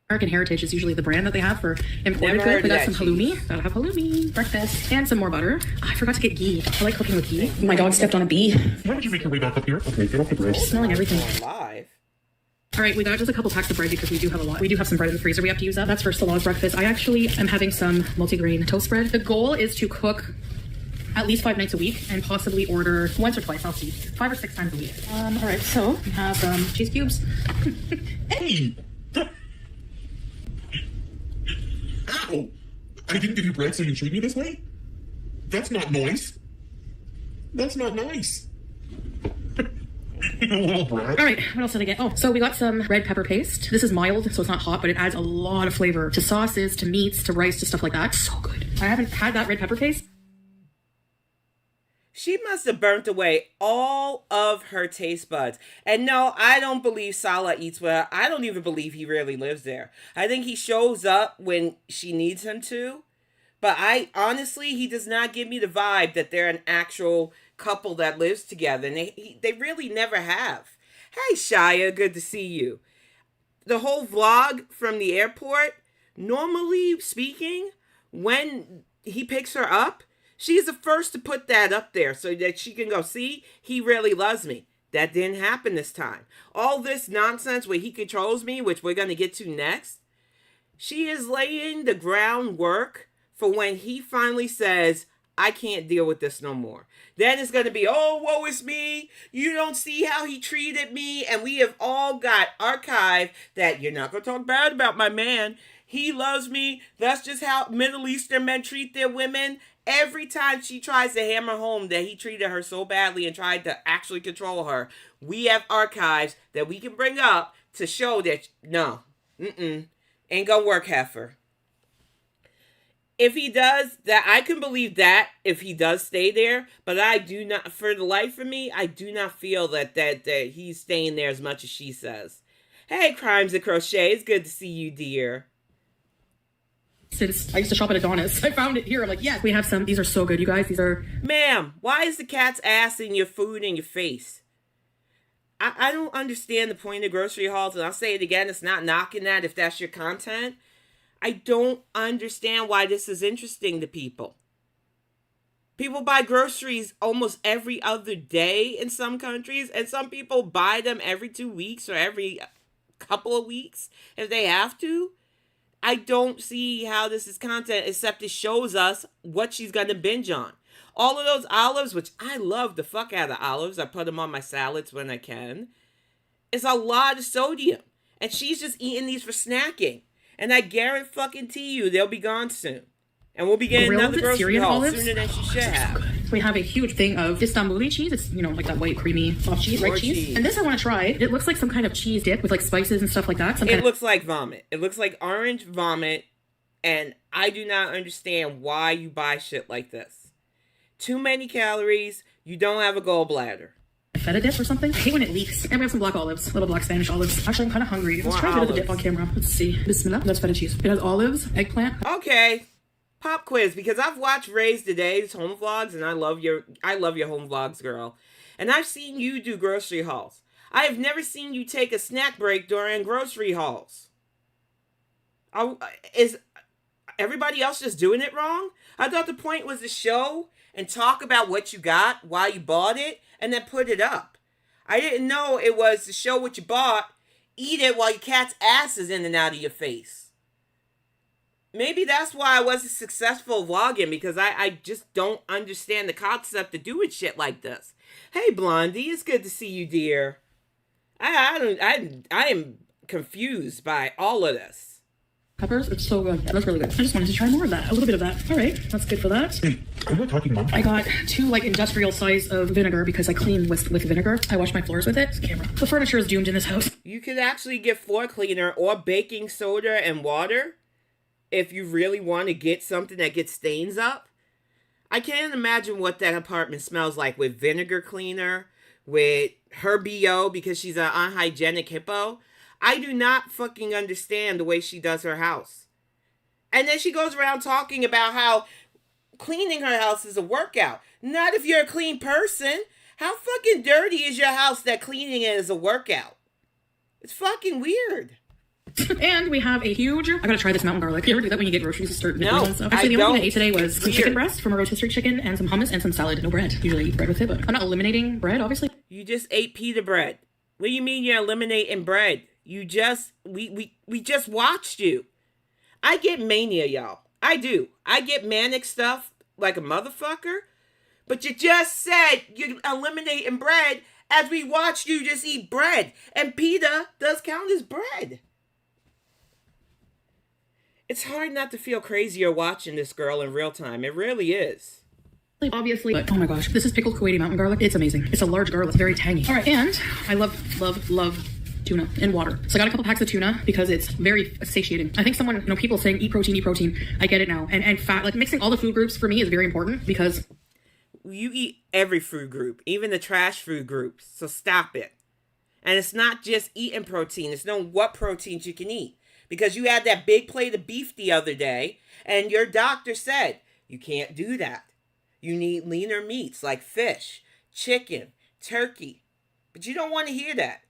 American Heritage is usually the brand that they have for imported goods. We got some halloumi. Gotta have halloumi. Breakfast. And some more butter. Oh, I forgot to get ghee. I like cooking with ghee. My dog stepped on a bee. Why would you make your way back up here? Okay, get off the bridge. Smelling everything. Live. All right, we got just a couple packs of bread because we do have a lot. We do have some bread in the freezer we have to use up. That's for Salah's breakfast. I actually am having some multigrain toast bread. The goal is to cook at least 5 nights a week and possibly order once or twice. I'll see. 5 or 6 times a week. All right, so we have cheese cubes. Hey! Ow! I didn't give you bread so you treat me this way? That's not nice. That's not nice. All right, what else did I get? Oh, so we got some red pepper paste. This is mild, so it's not hot, but it adds a lot of flavor to sauces, to meats, to rice, to stuff like that. So good. I haven't had that red pepper paste. She must have burnt away all of her taste buds. And no, I don't believe Salah eats well. I don't even believe he really lives there. I think he shows up when she needs him to. But honestly, he does not give me the vibe that they're an actual couple that lives together. And they really never have. Hey, Shia, good to see you. The whole vlog from the airport, normally speaking, when he picks her up, she's the first to put that up there so that she can go, see, he really loves me. That didn't happen this time. All this nonsense where he controls me, which we're going to get to next, she is laying the groundwork for when he finally says, I can't deal with this no more. Then it's going to be, oh, woe is me. You don't see how he treated me. And we have all got archived that you're not going to talk bad about my man. He loves me. That's just how Middle Eastern men treat their women. Every time she tries to hammer home that he treated her so badly and tried to actually control her, we have archives that we can bring up to show that, no, ain't gonna work, heifer. If he does, that I can believe that if he does stay there, but I do not, for the life of me, I do not feel that he's staying there as much as she says. Hey, Crimes and Crochet, it's good to see you, dear. Since I used to shop at Adonis, I found it here. I'm like, yeah, we have some. These are so good, you guys. These are... Ma'am, why is the cat's ass in your food in your face? I don't understand the point of grocery hauls, and I'll say it again, it's not knocking that if that's your content. I don't understand why this is interesting to people. People buy groceries almost every other day in some countries, and some people buy them every 2 weeks or every couple of weeks if they have to. I don't see how this is content except it shows us what she's going to binge on. All of those olives, which I love the fuck out of olives. I put them on my salads when I can. It's a lot of sodium. And she's just eating these for snacking. And I guarantee you they'll be gone soon. And we'll be getting another grocery haul sooner than she should have. We have a huge thing of Istanbuli cheese. It's, you know, like that white, creamy, soft cheese, right cheese. And this I want to try. It looks like some kind of cheese dip with like spices and stuff like that. It looks like vomit. It looks like orange vomit. And I do not understand why you buy shit like this. Too many calories. You don't have a gallbladder. Feta dip or something. I hate when it leaks. And we have some black olives, little black Spanish olives. Actually, I'm kind of hungry. Let's try a bit of the dip on camera. Let's see. Bismillah. That's feta cheese. It has olives, eggplant. Okay. Pop quiz, because I've watched Ray's Today's home vlogs, and I love your home vlogs, girl. And I've seen you do grocery hauls. I have never seen you take a snack break during grocery hauls. Is everybody else just doing it wrong? I thought the point was to show and talk about what you got, why you bought it, and then put it up. I didn't know it was to show what you bought, eat it while your cat's ass is in and out of your face. Maybe that's why I wasn't successful vlogging, because I just don't understand the concept of doing shit like this. Hey, Blondie, it's good to see you, dear. I am confused by all of this. Peppers, it's so good. That's really good. I just wanted to try more of that. A little bit of that. All right, that's good for that. I'm not talking, Mom. I got 2 like industrial size of vinegar because I clean with vinegar. I wash my floors with it. Camera. The furniture is doomed in this house. You could actually get floor cleaner or baking soda and water if you really want to get something that gets stains up. I can't imagine what that apartment smells like with vinegar cleaner, with her BO because she's an unhygienic hippo. I do not fucking understand the way she does her house. And then she goes around talking about how cleaning her house is a workout. Not if you're a clean person. How fucking dirty is your house that cleaning it is a workout? It's fucking weird. And we have a huge... I gotta try this mountain garlic. You ever do that when you get groceries and start no, and stuff? Actually, the only thing I ate today was some chicken breast from a rotisserie chicken and some hummus and some salad. No bread. Usually I eat bread with it, but I'm not eliminating bread, obviously. You just ate pita bread. What do you mean you're eliminating bread? You just... We just watched you. I get mania, y'all. I do. I get manic stuff like a motherfucker. But you just said you're eliminating bread as we watched you just eat bread. And pita does count as bread. It's hard not to feel crazier watching this girl in real time. It really is. obviously, but oh my gosh, this is pickled Kuwaiti mountain garlic. It's amazing. It's a large garlic. It's very tangy. All right, and I love tuna and water. So I got a couple packs of tuna because it's very satiating. I think someone, people saying eat protein, eat protein. I get it now. And fat, like mixing all the food groups for me is very important because you eat every food group, even the trash food groups. So stop it. And it's not just eating protein. It's knowing what proteins you can eat. Because you had that big plate of beef the other day, and your doctor said, you can't do that. You need leaner meats like fish, chicken, turkey. But you don't want to hear that.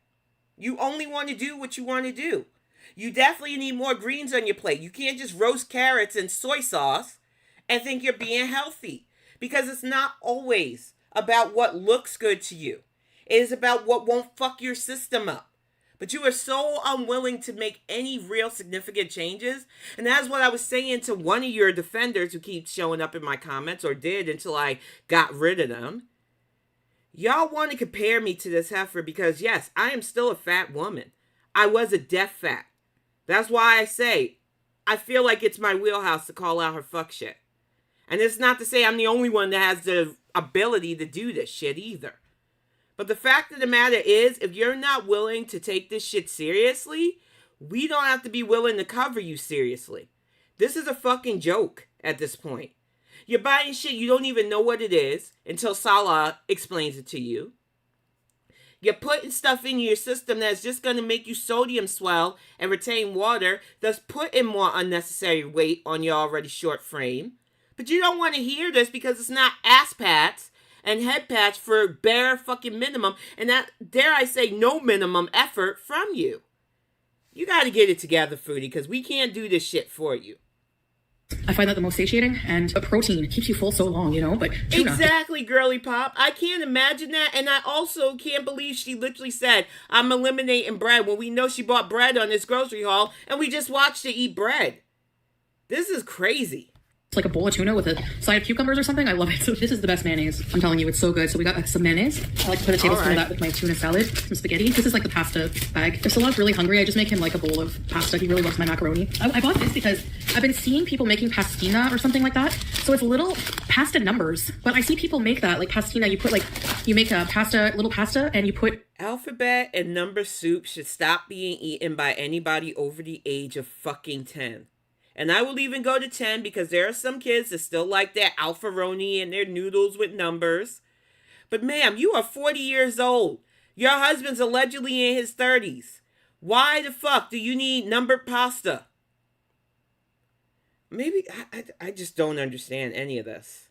You only want to do what you want to do. You definitely need more greens on your plate. You can't just roast carrots and soy sauce and think you're being healthy. Because it's not always about what looks good to you. It is about what won't fuck your system up. But you are so unwilling to make any real significant changes. And that's what I was saying to one of your defenders who keeps showing up in my comments, or did until I got rid of them. Y'all want to compare me to this heifer because, yes, I am still a fat woman. I was a deaf fat. That's why I say I feel like it's my wheelhouse to call out her fuck shit. And it's not to say I'm the only one that has the ability to do this shit either. But the fact of the matter is, if you're not willing to take this shit seriously, we don't have to be willing to cover you seriously. This is a fucking joke at this point. You're buying shit you don't even know what it is until Salah explains it to you. You're putting stuff in your system that's just going to make you sodium swell and retain water, thus putting more unnecessary weight on your already short frame. But you don't want to hear this because it's not ass pats and head pats for bare fucking minimum, and that, dare I say, no minimum effort from you. You got to get it together, Foodie, because we can't do this shit for you. I find that the most satiating, and a protein keeps you full so long, but tuna. Exactly, girly pop. I can't imagine that, and I also can't believe she literally said, I'm eliminating bread, when we know she bought bread on this grocery haul, and we just watched her eat bread. This is crazy. It's like a bowl of tuna with a side of cucumbers or something. I love it. So this is the best mayonnaise. I'm telling you, it's so good. So we got some mayonnaise. I like to put a tablespoon of that with my tuna salad, some spaghetti. This is like the pasta bag. If Salah's really hungry, I just make him like a bowl of pasta. He really loves my macaroni. I bought this because I've been seeing people making pastina or something like that. So it's little pasta numbers. But I see people make that, like pastina. You make a little pasta, and you put... Alphabet and number soup should stop being eaten by anybody over the age of fucking 10. And I will even go to 10 because there are some kids that still like their alfaroni and their noodles with numbers. But ma'am, you are 40 years old. Your husband's allegedly in his 30s. Why the fuck do you need numbered pasta? Maybe, I just don't understand any of this.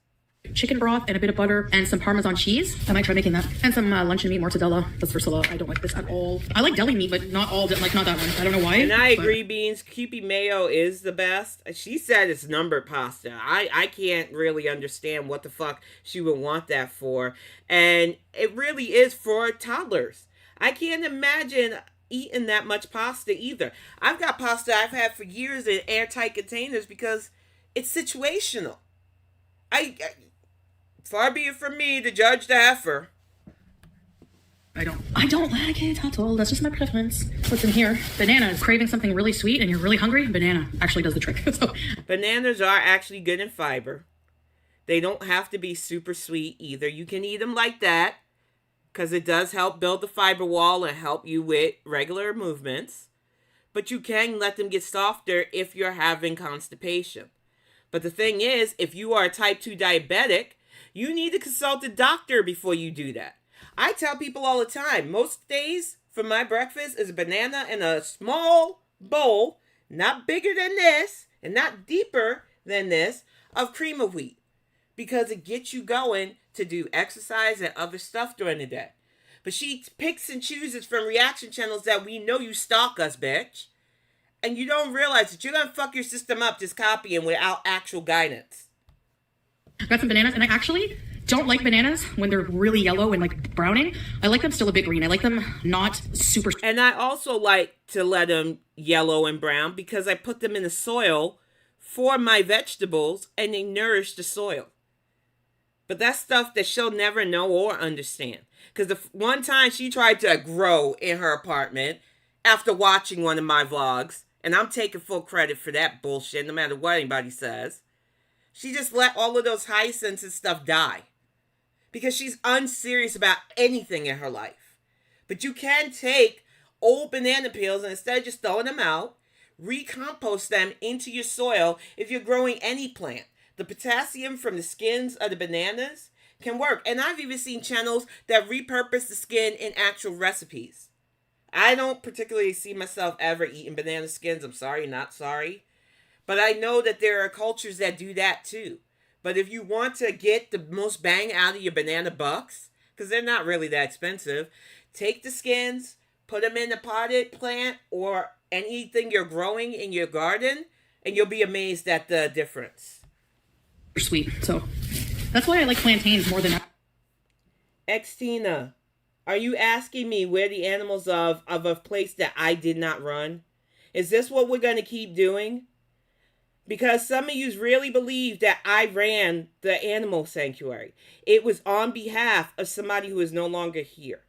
Chicken broth and a bit of butter and some Parmesan cheese. I might try making that. And some luncheon meat, mortadella. That's for Salah. I don't like this at all. I like deli meat, but not that one. I don't know why. And I agree, Beans. Kewpie mayo is the best. She said it's numbered pasta. I can't really understand what the fuck she would want that for. And it really is for toddlers. I can't imagine eating that much pasta either. I've got pasta I've had for years in airtight containers because it's situational. Far be it from me to judge the heifer. I don't like it at all. That's just my preference. What's in here? Banana is craving something really sweet and you're really hungry. Banana actually does the trick. Bananas are actually good in fiber. They don't have to be super sweet either. You can eat them like that because it does help build the fiber wall and help you with regular movements. But you can let them get softer if you're having constipation. But the thing is, if you are a type 2 diabetic, you need to consult a doctor before you do that. I tell people all the time, most days for my breakfast is a banana in a small bowl, not bigger than this and not deeper than this, of cream of wheat. Because it gets you going to do exercise and other stuff during the day. But she picks and chooses from reaction channels that we know you stalk us, bitch. And you don't realize that you're going to fuck your system up just copying without actual guidance. Got some bananas, and I actually don't like bananas when they're really yellow and like browning. I like them still a bit green. I like them not super... And I also like to let them yellow and brown because I put them in the soil for my vegetables and they nourish the soil. But that's stuff that she'll never know or understand. Because the one time she tried to grow in her apartment after watching one of my vlogs, and I'm taking full credit for that bullshit no matter what anybody says, She just let all of those hyacinths and stuff die. Because she's unserious about anything in her life. But you can take old banana peels and instead of just throwing them out, recompost them into your soil if you're growing any plant. The potassium from the skins of the bananas can work. And I've even seen channels that repurpose the skin in actual recipes. I don't particularly see myself ever eating banana skins. I'm sorry, not sorry. But I know that there are cultures that do that too. But if you want to get the most bang out of your banana bucks, because they're not really that expensive, take the skins, put them in a potted plant or anything you're growing in your garden, and you'll be amazed at the difference. Sweet. So that's why I like plantains more than... Xtina, are you asking me where the animals of a place that I did not run? Is this what we're going to keep doing? Because some of you really believe that I ran the animal sanctuary. It was on behalf of somebody who is no longer here.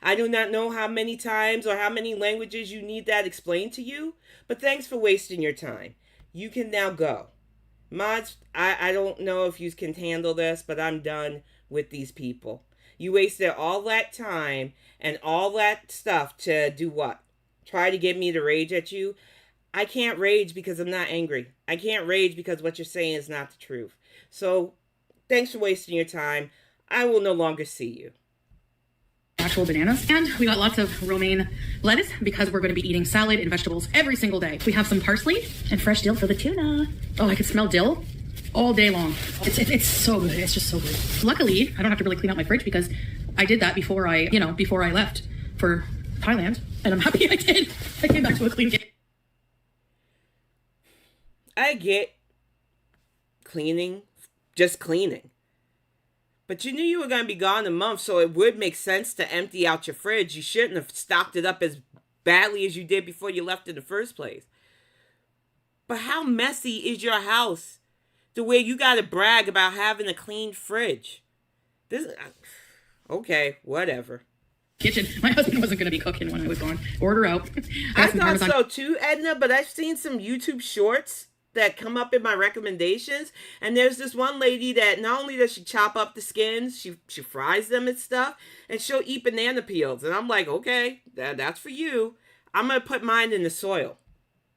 I do not know how many times or how many languages you need that explained to you, but thanks for wasting your time. You can now go. Mods, I don't know if you can handle this, but I'm done with these people. You wasted all that time and all that stuff to do what? Try to get me to rage at you? I can't rage because I'm not angry. I can't rage because what you're saying is not the truth. So, thanks for wasting your time. I will no longer see you. Actual bananas. And we got lots of romaine lettuce because we're going to be eating salad and vegetables every single day. We have some parsley and fresh dill for the tuna. Oh, I can smell dill all day long. It's so good. It's just so good. Luckily, I don't have to really clean out my fridge because I did that before I left for Thailand. And I'm happy I did. I came back to a clean game. I get cleaning, just cleaning. But you knew you were going to be gone a month, so it would make sense to empty out your fridge. You shouldn't have stocked it up as badly as you did before you left in the first place. But how messy is your house to where you got to brag about having a clean fridge? Okay, whatever. Kitchen. My husband wasn't going to be cooking when I was gone. Order out. I thought so too, Edna, but I've seen some YouTube shorts that come up in my recommendations, and there's this one lady that not only does she chop up the skins, she fries them and stuff, and she'll eat banana peels, and I'm like, okay, that's for you. I'm gonna put mine in the soil.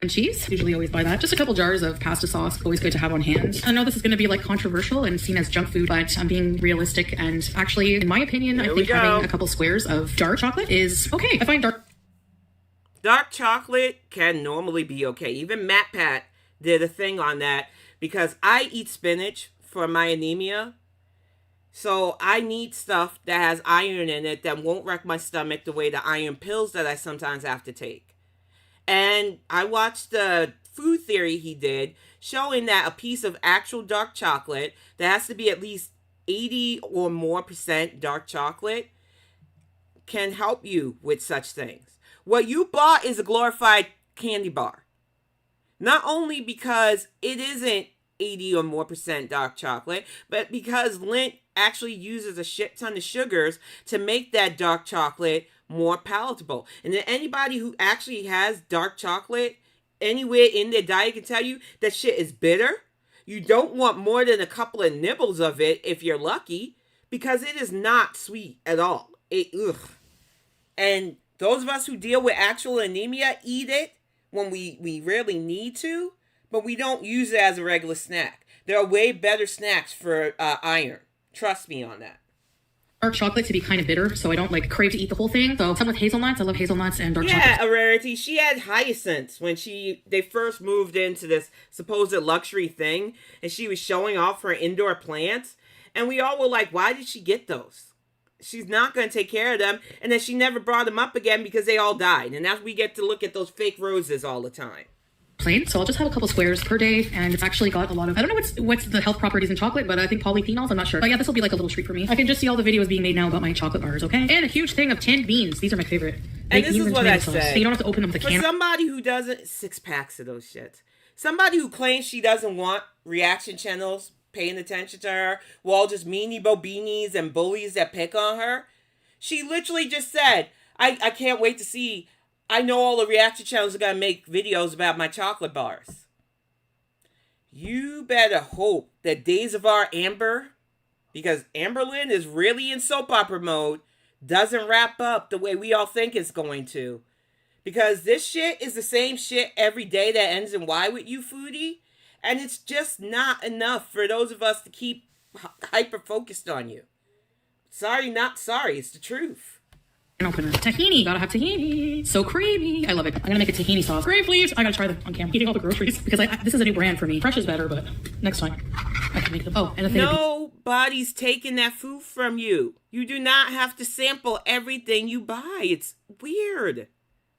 And cheese, usually always buy that. Just a couple jars of pasta sauce, always good to have on hand. I know this is going to be like controversial and seen as junk food, but I'm being realistic, and actually, in my opinion, I think having a couple squares of dark chocolate is okay. I find dark chocolate can normally be okay. Even Matt Pat did a thing on that because I eat spinach for my anemia. So I need stuff that has iron in it that won't wreck my stomach the way the iron pills that I sometimes have to take. And I watched the food theory he did showing that a piece of actual dark chocolate that has to be at least 80 or more % dark chocolate can help you with such things. What you bought is a glorified candy bar. Not only because it isn't 80 or more % dark chocolate, but because Lindt actually uses a shit ton of sugars to make that dark chocolate more palatable. And then anybody who actually has dark chocolate anywhere in their diet can tell you that shit is bitter. You don't want more than a couple of nibbles of it if you're lucky, because it is not sweet at all. Ugh. And those of us who deal with actual anemia eat it when we really need to, but we don't use it as a regular snack. There are way better snacks for iron. Trust me on that. Dark chocolate to be kind of bitter, so I don't like crave to eat the whole thing. So some with hazelnuts. I love hazelnuts and dark chocolate. Yeah, a rarity. She had hyacinths when they first moved into this supposed luxury thing, and she was showing off her indoor plants, and we all were like, why did she get those? She's not going to take care of them. And then she never brought them up again because they all died. And now we get to look at those fake roses all the time. Plain. So I'll just have a couple squares per day. And it's actually got a lot of, I don't know what's the health properties in chocolate, but I think polyphenols, I'm not sure. But yeah, this will be like a little treat for me. I can just see all the videos being made now about my chocolate bars, okay? And a huge thing of tinned beans. These are my favorite. And this is what I say. So you don't have to open them with a can. For somebody who doesn't, 6 packs of those shits. Somebody who claims she doesn't want reaction channels paying attention to her, well, just meanie bobinis and bullies that pick on her. She literally just said, I can't wait to see, I know all the reaction channels are going to make videos about my chocolate bars. You better hope that Days of Our Amber, because Amberlynn is really in soap opera mode, doesn't wrap up the way we all think it's going to. Because this shit is the same shit every day that ends in Y with you, foodie. And it's just not enough for those of us to keep hyper-focused on you. Sorry, not sorry. It's the truth. An opener. Tahini. Gotta have tahini. So creamy. I love it. I'm gonna make a tahini sauce. Great, please. I gotta try them on camera. Eating all the groceries. Because this is a new brand for me. Fresh is better, but next time I can make them. Oh, and a thing. Nobody's taking that food from you. You do not have to sample everything you buy. It's weird.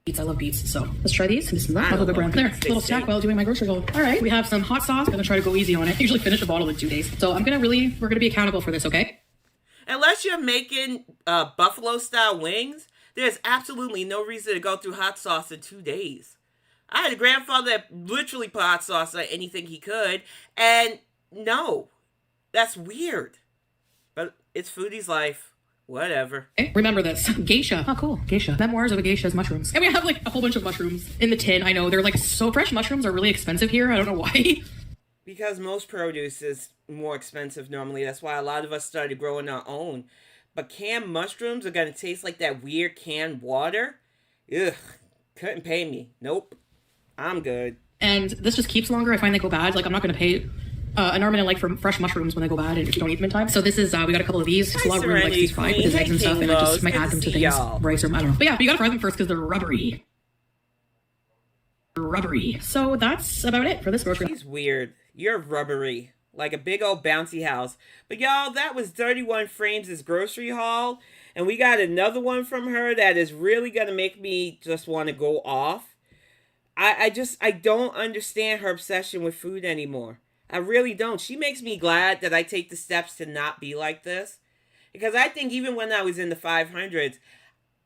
Beets. I love beets. So let's try these. This is a good brand. There, little snack while doing my grocery haul. All right, we have some hot sauce. I'm gonna try to go easy on it. I usually finish a bottle in 2 days. So we're gonna be accountable for this, okay? Unless you're making buffalo style wings, there's absolutely no reason to go through hot sauce in 2 days. I had a grandfather that literally put hot sauce on anything he could, and no, that's weird. But it's foodie's life. Whatever. Okay, remember this. Geisha. Oh, cool. Geisha. Memoirs of a Geisha's mushrooms. And we have like a whole bunch of mushrooms in the tin. I know they're like so fresh. Mushrooms are really expensive here. I don't know why. Because most produce is more expensive normally. That's why a lot of us started growing our own. But canned mushrooms are going to taste like that weird canned water. Ugh. Couldn't pay me. Nope. I'm good. And this just keeps longer. I find they go bad. Like, I'm not going to pay an arm and a leg for fresh mushrooms when they go bad and if you don't eat them in time. So this is, we got a couple of these. Just a lot of room like these fried with his eggs and stuff. And I just might add them to things. Rice or, I don't know. But yeah, but you got to fry them first because they're rubbery. Rubbery. So that's about it for this grocery. He's weird. You're rubbery. Like a big old bouncy house. But y'all, that was 31 Frames' grocery haul. And we got another one from her that is really going to make me just want to go off. I don't understand her obsession with food anymore. I really don't. She makes me glad that I take the steps to not be like this. Because I think even when I was in the 500s,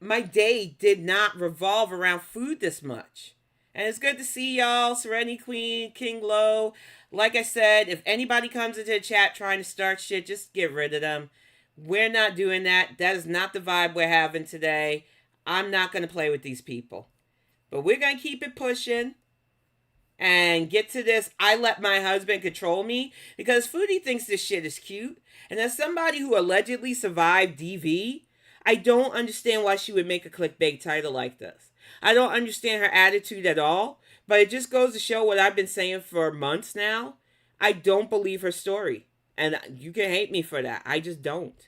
my day did not revolve around food this much. And it's good to see y'all, Serenity Queen, King Low. Like I said, if anybody comes into the chat trying to start shit, just get rid of them. We're not doing that. That is not the vibe we're having today. I'm not going to play with these people. But we're going to keep it pushing and get to this I let my husband control me, because Foodie thinks this shit is cute. And as somebody who allegedly survived DV, I don't understand why she would make a clickbait title like this. I don't understand her attitude at all, but it just goes to show what I've been saying for months now. I don't believe her story. And you can hate me for that. I just don't.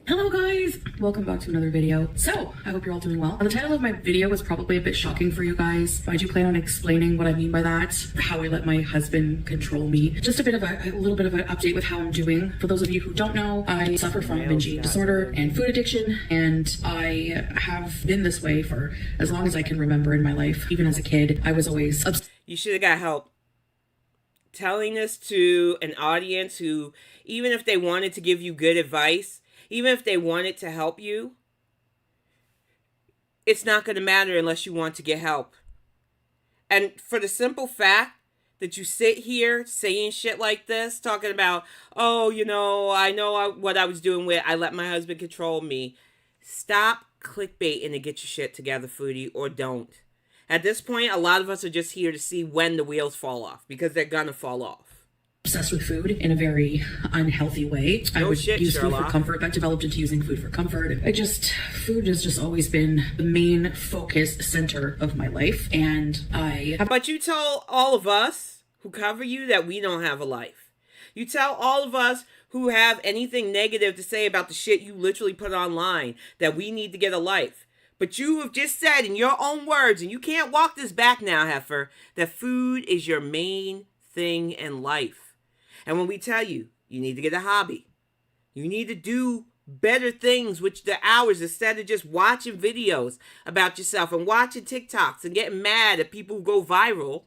Hello guys, welcome back to another video. So, I hope you're all doing well. The title of my video was probably a bit shocking for you guys, but I do plan on explaining what I mean by that, how I let my husband control me. Just a little bit of an update with how I'm doing. For those of you who don't know, I suffer from binge eating disorder and food addiction, and I have been this way for as long as I can remember in my life. Even as a kid, I was always You should have got help. Telling this to an audience who, even if they wanted to give you good advice, even if they wanted to help you, it's not going to matter unless you want to get help. And for the simple fact that you sit here saying shit like this, talking about, oh, you know, I know what I was doing with, I let my husband control me. Stop clickbaiting and get your shit together, Foodie, or don't. At this point, a lot of us are just here to see when the wheels fall off, because they're going to fall off. Obsessed with food in a very unhealthy way. I would use food for comfort. That developed into using food for comfort. Food has just always been the main focus center of my life. And But you tell all of us who cover you that we don't have a life. You tell all of us who have anything negative to say about the shit you literally put online that we need to get a life. But you have just said in your own words, and you can't walk this back now, Heifer, that food is your main thing in life. And when we tell you, you need to get a hobby. You need to do better things with the hours instead of just watching videos about yourself and watching TikToks and getting mad at people who go viral.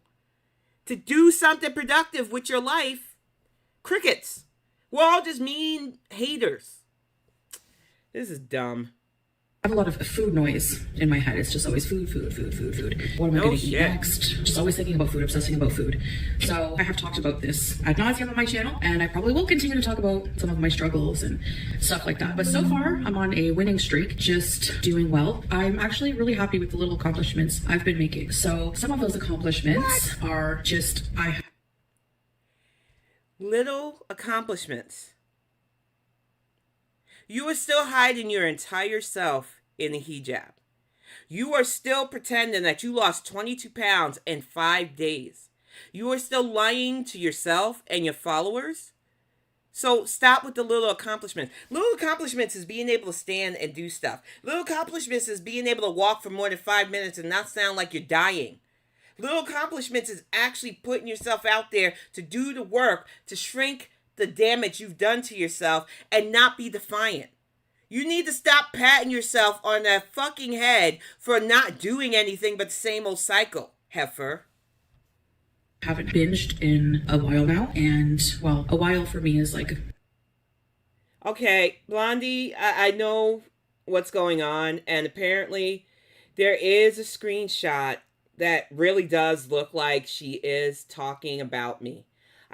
To do something productive with your life, crickets. We're all just mean haters. This is dumb. I have a lot of food noise in my head. It's just always food. What am I going to eat next? Just always thinking about food, obsessing about food. So I have talked about this ad nauseum on my channel, and I probably will continue to talk about some of my struggles and stuff like that. But so far, I'm on a winning streak, just doing well. I'm actually really happy with the little accomplishments I've been making. So some of those accomplishments are just, Little accomplishments. You are still hiding your entire self in a hijab. You are still pretending that you lost 22 pounds in 5 days. You are still lying to yourself and your followers. So stop with the little accomplishments. Little accomplishments is being able to stand and do stuff. Little accomplishments is being able to walk for more than 5 minutes and not sound like you're dying. Little accomplishments is actually putting yourself out there to do the work, to shrink the damage you've done to yourself and not be defiant. You need to stop patting yourself on that fucking head for not doing anything but the same old cycle, heifer. Haven't binged in a while now, and well, a while for me is like... Okay, Blondie, I know what's going on, and apparently there is a screenshot that really does look like she is talking about me.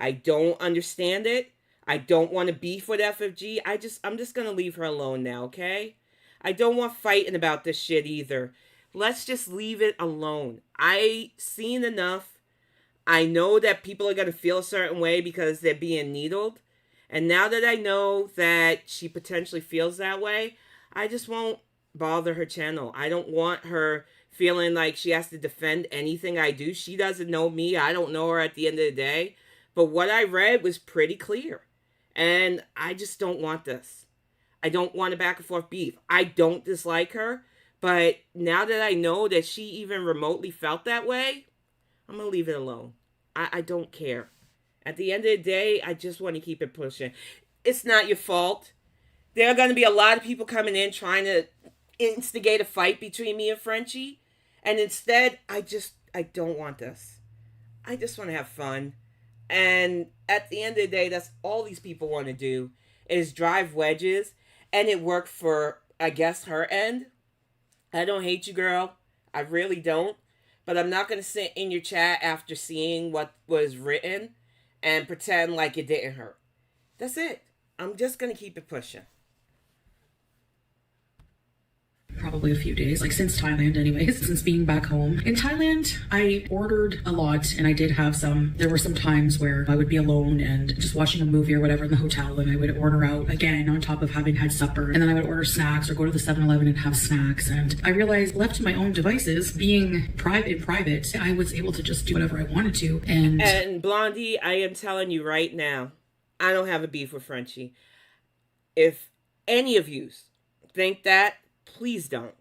I don't understand it. I don't want to beef with FFG. I'm just going to leave her alone now, okay? I don't want fighting about this shit either. Let's just leave it alone. I seen enough. I know that people are going to feel a certain way because they're being needled. And now that I know that she potentially feels that way, I just won't bother her channel. I don't want her feeling like she has to defend anything I do. She doesn't know me. I don't know her at the end of the day. But what I read was pretty clear. And I just don't want this. I don't want a back and forth beef. I don't dislike her. But now that I know that she even remotely felt that way, I'm going to leave it alone. I don't care. At the end of the day, I just want to keep it pushing. It's not your fault. There are going to be a lot of people coming in trying to instigate a fight between me and Frenchie. And instead, I don't want this. I just want to have fun. And at the end of the day, that's all these people want to do is drive wedges. And it worked for, I guess, her end. I don't hate you, girl. I really don't. But I'm not going to sit in your chat after seeing what was written and pretend like it didn't hurt. That's it. I'm just going to keep it pushing. Probably a few days, like since Thailand anyways, since being back home. In Thailand, I ordered a lot, and I did have there were some times where I would be alone and just watching a movie or whatever in the hotel, and I would order out again on top of having had supper, and then I would order snacks or go to the 7-Eleven and have snacks. And I realized, left to my own devices, being private, I was able to just do whatever I wanted to. And Blondie, I am telling you right now, I don't have a beef with Frenchie. If any of you think that, please don't.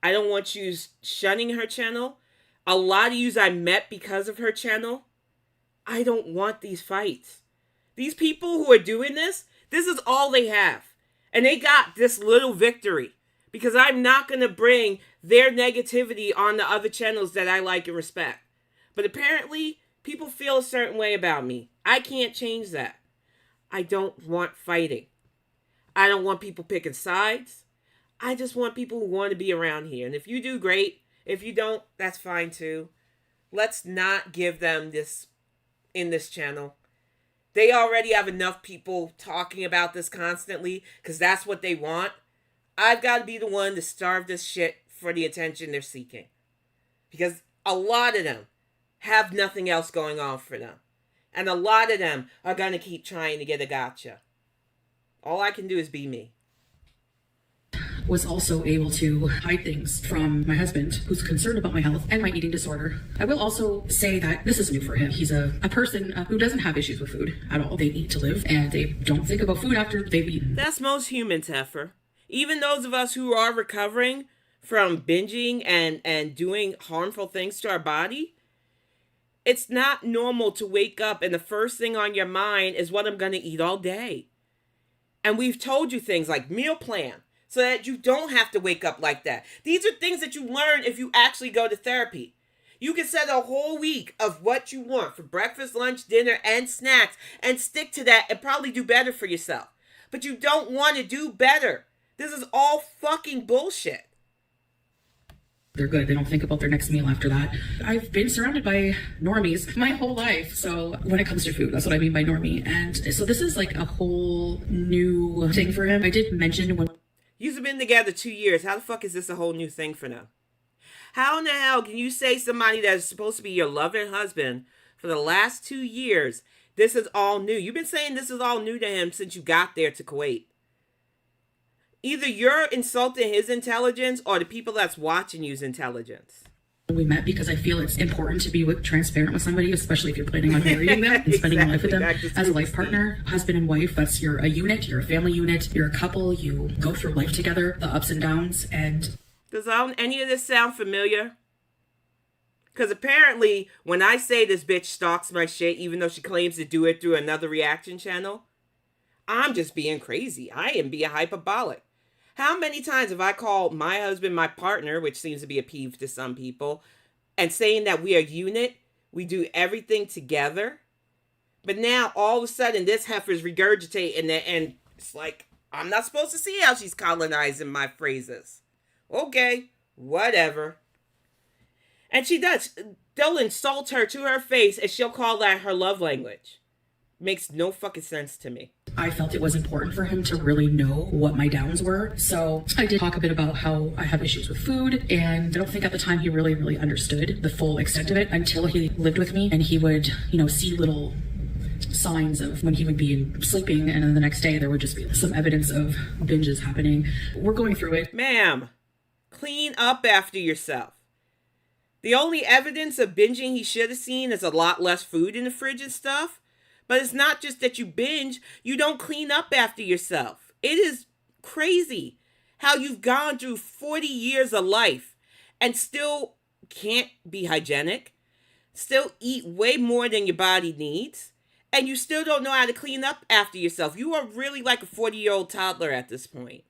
I don't want you shunning her channel. A lot of yous I met because of her channel. I don't want these fights. These people who are doing this is all they have. And they got this little victory. Because I'm not going to bring their negativity on the other channels that I like and respect. But apparently, people feel a certain way about me. I can't change that. I don't want fighting. I don't want people picking sides. I just want people who want to be around here. And if you do, great. If you don't, that's fine too. Let's not give them this in this channel. They already have enough people talking about this constantly because that's what they want. I've got to be the one to starve this shit for the attention they're seeking. Because a lot of them have nothing else going on for them. And a lot of them are going to keep trying to get a gotcha. All I can do is be me. Was also able to hide things from my husband, who's concerned about my health and my eating disorder. I will also say that this is new for him. He's a person who doesn't have issues with food at all. They eat to live, and they don't think about food after they've eaten. That's most humans, heifer. Even those of us who are recovering from binging and doing harmful things to our body, it's not normal to wake up and the first thing on your mind is what I'm going to eat all day. And we've told you things like meal plan, so that you don't have to wake up like that. These are things that you learn if you actually go to therapy. You can set a whole week of what you want for breakfast, lunch, dinner, and snacks and stick to that and probably do better for yourself. But you don't want to do better. This is all fucking bullshit. They're good. They don't think about their next meal after that. I've been surrounded by normies my whole life. So when it comes to food, that's what I mean by normie. And so this is like a whole new thing for him. I did mention when... You've been together 2 years. How the fuck is this a whole new thing for them? How in the hell can you say somebody that's supposed to be your loving husband for the last 2 years, this is all new? You've been saying this is all new to him since you got there to Kuwait. Either you're insulting his intelligence or the people that's watching you's intelligence. We met because I feel it's important to be transparent with somebody, especially if you're planning on marrying them and spending life with them as a life partner, husband and wife. That's you're a unit, you're a family unit, you're a couple, you go through life together, the ups and downs. And does any of this sound familiar? Because apparently when I say this bitch stalks my shit, even though she claims to do it through another reaction channel, I'm just being crazy. I am being hyperbolic. How many times have I called my husband my partner, which seems to be a peeve to some people, and saying that we are a unit, we do everything together? But now all of a sudden this heifer's regurgitating it, and it's like, I'm not supposed to see how she's colonizing my phrases. Okay, whatever. And she does. They'll insult her to her face, and she'll call that her love language. Makes no fucking sense to me. I felt it was important for him to really know what my downs were. So I did talk a bit about how I have issues with food. And I don't think at the time he really understood the full extent of it until he lived with me and he would, see little signs of when he would be sleeping. And then the next day there would just be some evidence of binges happening. We're going through it. Ma'am, clean up after yourself. The only evidence of binging he should have seen is a lot less food in the fridge and stuff. But it's not just that you binge, you don't clean up after yourself. It is crazy how you've gone through 40 years of life and still can't be hygienic, still eat way more than your body needs, and you still don't know how to clean up after yourself. You are really like a 40-year-old toddler at this point.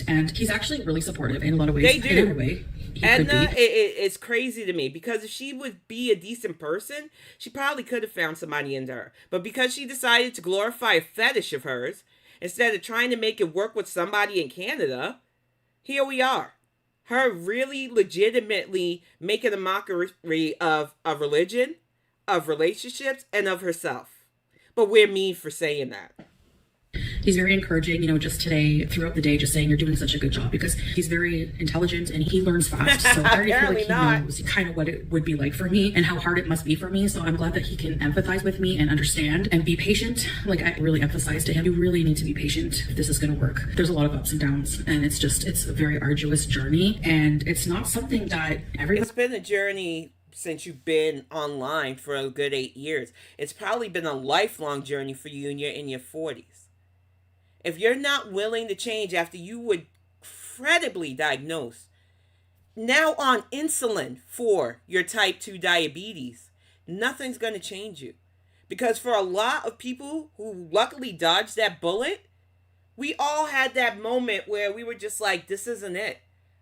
And he's actually really supportive in a lot of ways. They do. In every way. Edna, it's crazy to me because if she would be a decent person, she probably could have found somebody into her. But because she decided to glorify a fetish of hers, instead of trying to make it work with somebody in Canada, here we are. Her really legitimately making a mockery of religion, of relationships, and of herself. But we're mean for saying that. He's very encouraging, just today, throughout the day, just saying you're doing such a good job because he's very intelligent and he learns fast. So I already feel like he knows kind of what it would be like for me and how hard it must be for me. So I'm glad that he can empathize with me and understand and be patient. Like I really emphasize to him, you really need to be patient if this is going to work. There's a lot of ups and downs and it's a very arduous journey and it's not something that everybody... It's been a journey since you've been online for a good 8 years. It's probably been a lifelong journey for you and you're in your 40s. If you're not willing to change after you were incredibly diagnosed, now on insulin for your type 2 diabetes, nothing's going to change you. Because for a lot of people who luckily dodged that bullet, we all had that moment where we were just like, this isn't it.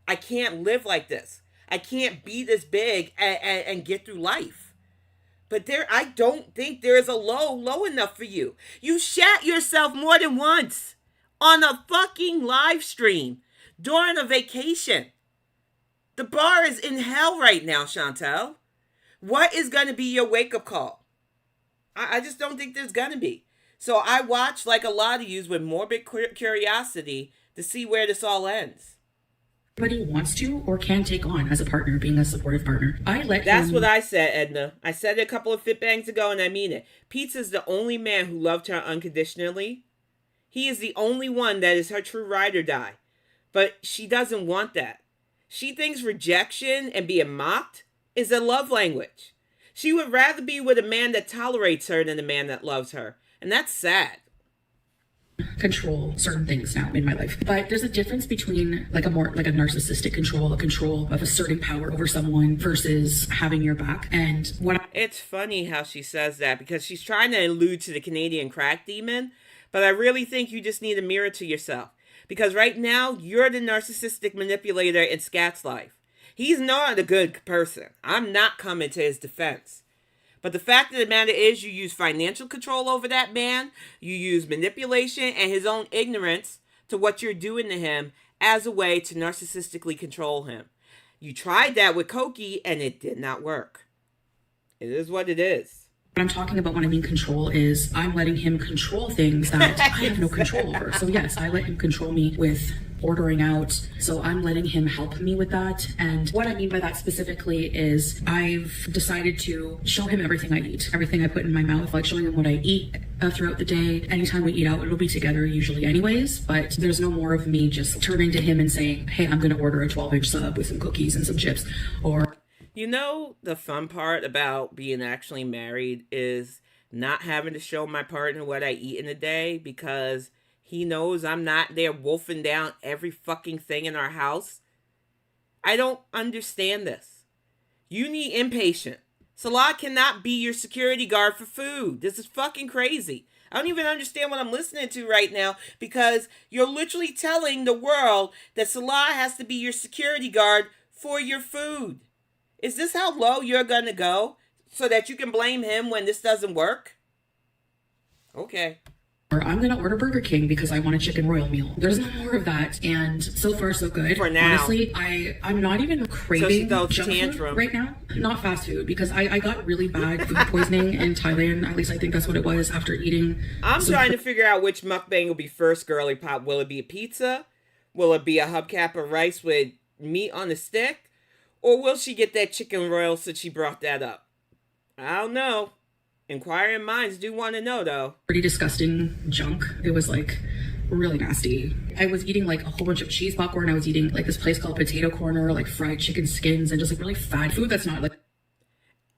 I can't live like this. I can't be this big and get through life. But I don't think there is a low enough for you. You shat yourself more than once on a fucking live stream during a vacation. The bar is in hell right now, Chantel. What is going to be your wake-up call? I just don't think there's going to be. So I watch, like a lot of yous, with morbid curiosity to see where this all ends. Everybody wants to or can take on as a partner, being a supportive partner. That's what I said, Edna. I said it a couple of fit bangs ago, and I mean it. Pete's the only man who loved her unconditionally. He is the only one that is her true ride or die. But she doesn't want that. She thinks rejection and being mocked is a love language. She would rather be with a man that tolerates her than a man that loves her. And that's sad. Control certain things now in my life. But there's a difference between like a narcissistic control, a control of asserting power over someone versus having your back. And it's funny how she says that because she's trying to allude to the Canadian crack demon. But I really think you just need a mirror to yourself. Because right now, you're the narcissistic manipulator in Scat's life. He's not a good person. I'm not coming to his defense. But the fact of the matter is you use financial control over that man. You use manipulation and his own ignorance to what you're doing to him as a way to narcissistically control him. You tried that with Koki and it did not work. It is what it is. What I'm talking about when I mean control is I'm letting him control things that I have no control over. So yes, I let him control me with ordering out. So I'm letting him help me with that. And what I mean by that specifically is I've decided to show him everything I eat, everything I put in my mouth, like showing him what I eat throughout the day. Anytime we eat out, it'll be together usually anyways, but there's no more of me just turning to him and saying, hey, I'm going to order a 12-inch sub with some cookies and some chips, or... You know, the fun part about being actually married is not having to show my partner what I eat in a day, because he knows I'm not there wolfing down every fucking thing in our house. I don't understand this. You need inpatient. Salah cannot be your security guard for food. This is fucking crazy. I don't even understand what I'm listening to right now, because you're literally telling the world that Salah has to be your security guard for your food. Is this how low you're going to go so that you can blame him when this doesn't work? Okay. Or I'm going to order Burger King because I want a chicken royal meal. There's no more of that. And so far, so good. For now. Honestly, I'm not even craving junk tantrum food right now. Not fast food, because I got really bad food poisoning in Thailand. At least I think that's what it was after eating. I'm trying to figure out which mukbang will be first, girly pop. Will it be a pizza? Will it be a hubcap of rice with meat on the stick? Or will she get that chicken royal since she brought that up? I don't know. Inquiring minds do want to know, though. Pretty disgusting junk. It was like really nasty. I was eating like a whole bunch of cheese popcorn. I was eating like this place called Potato Corner, like fried chicken skins, and just like really fat food that's not like...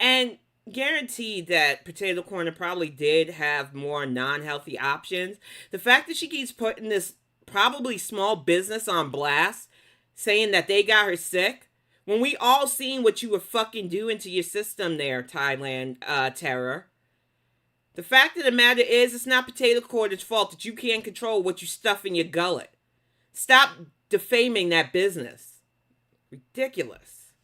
And guaranteed that Potato Corner probably did have more non-healthy options. The fact that she keeps putting this probably small business on blast, saying that they got her sick, when we all seen what you were fucking doing to your system there, Thailand terror. The fact of the matter is, it's not Potato Corner's fault that you can't control what you stuff in your gullet. Stop defaming that business. Ridiculous.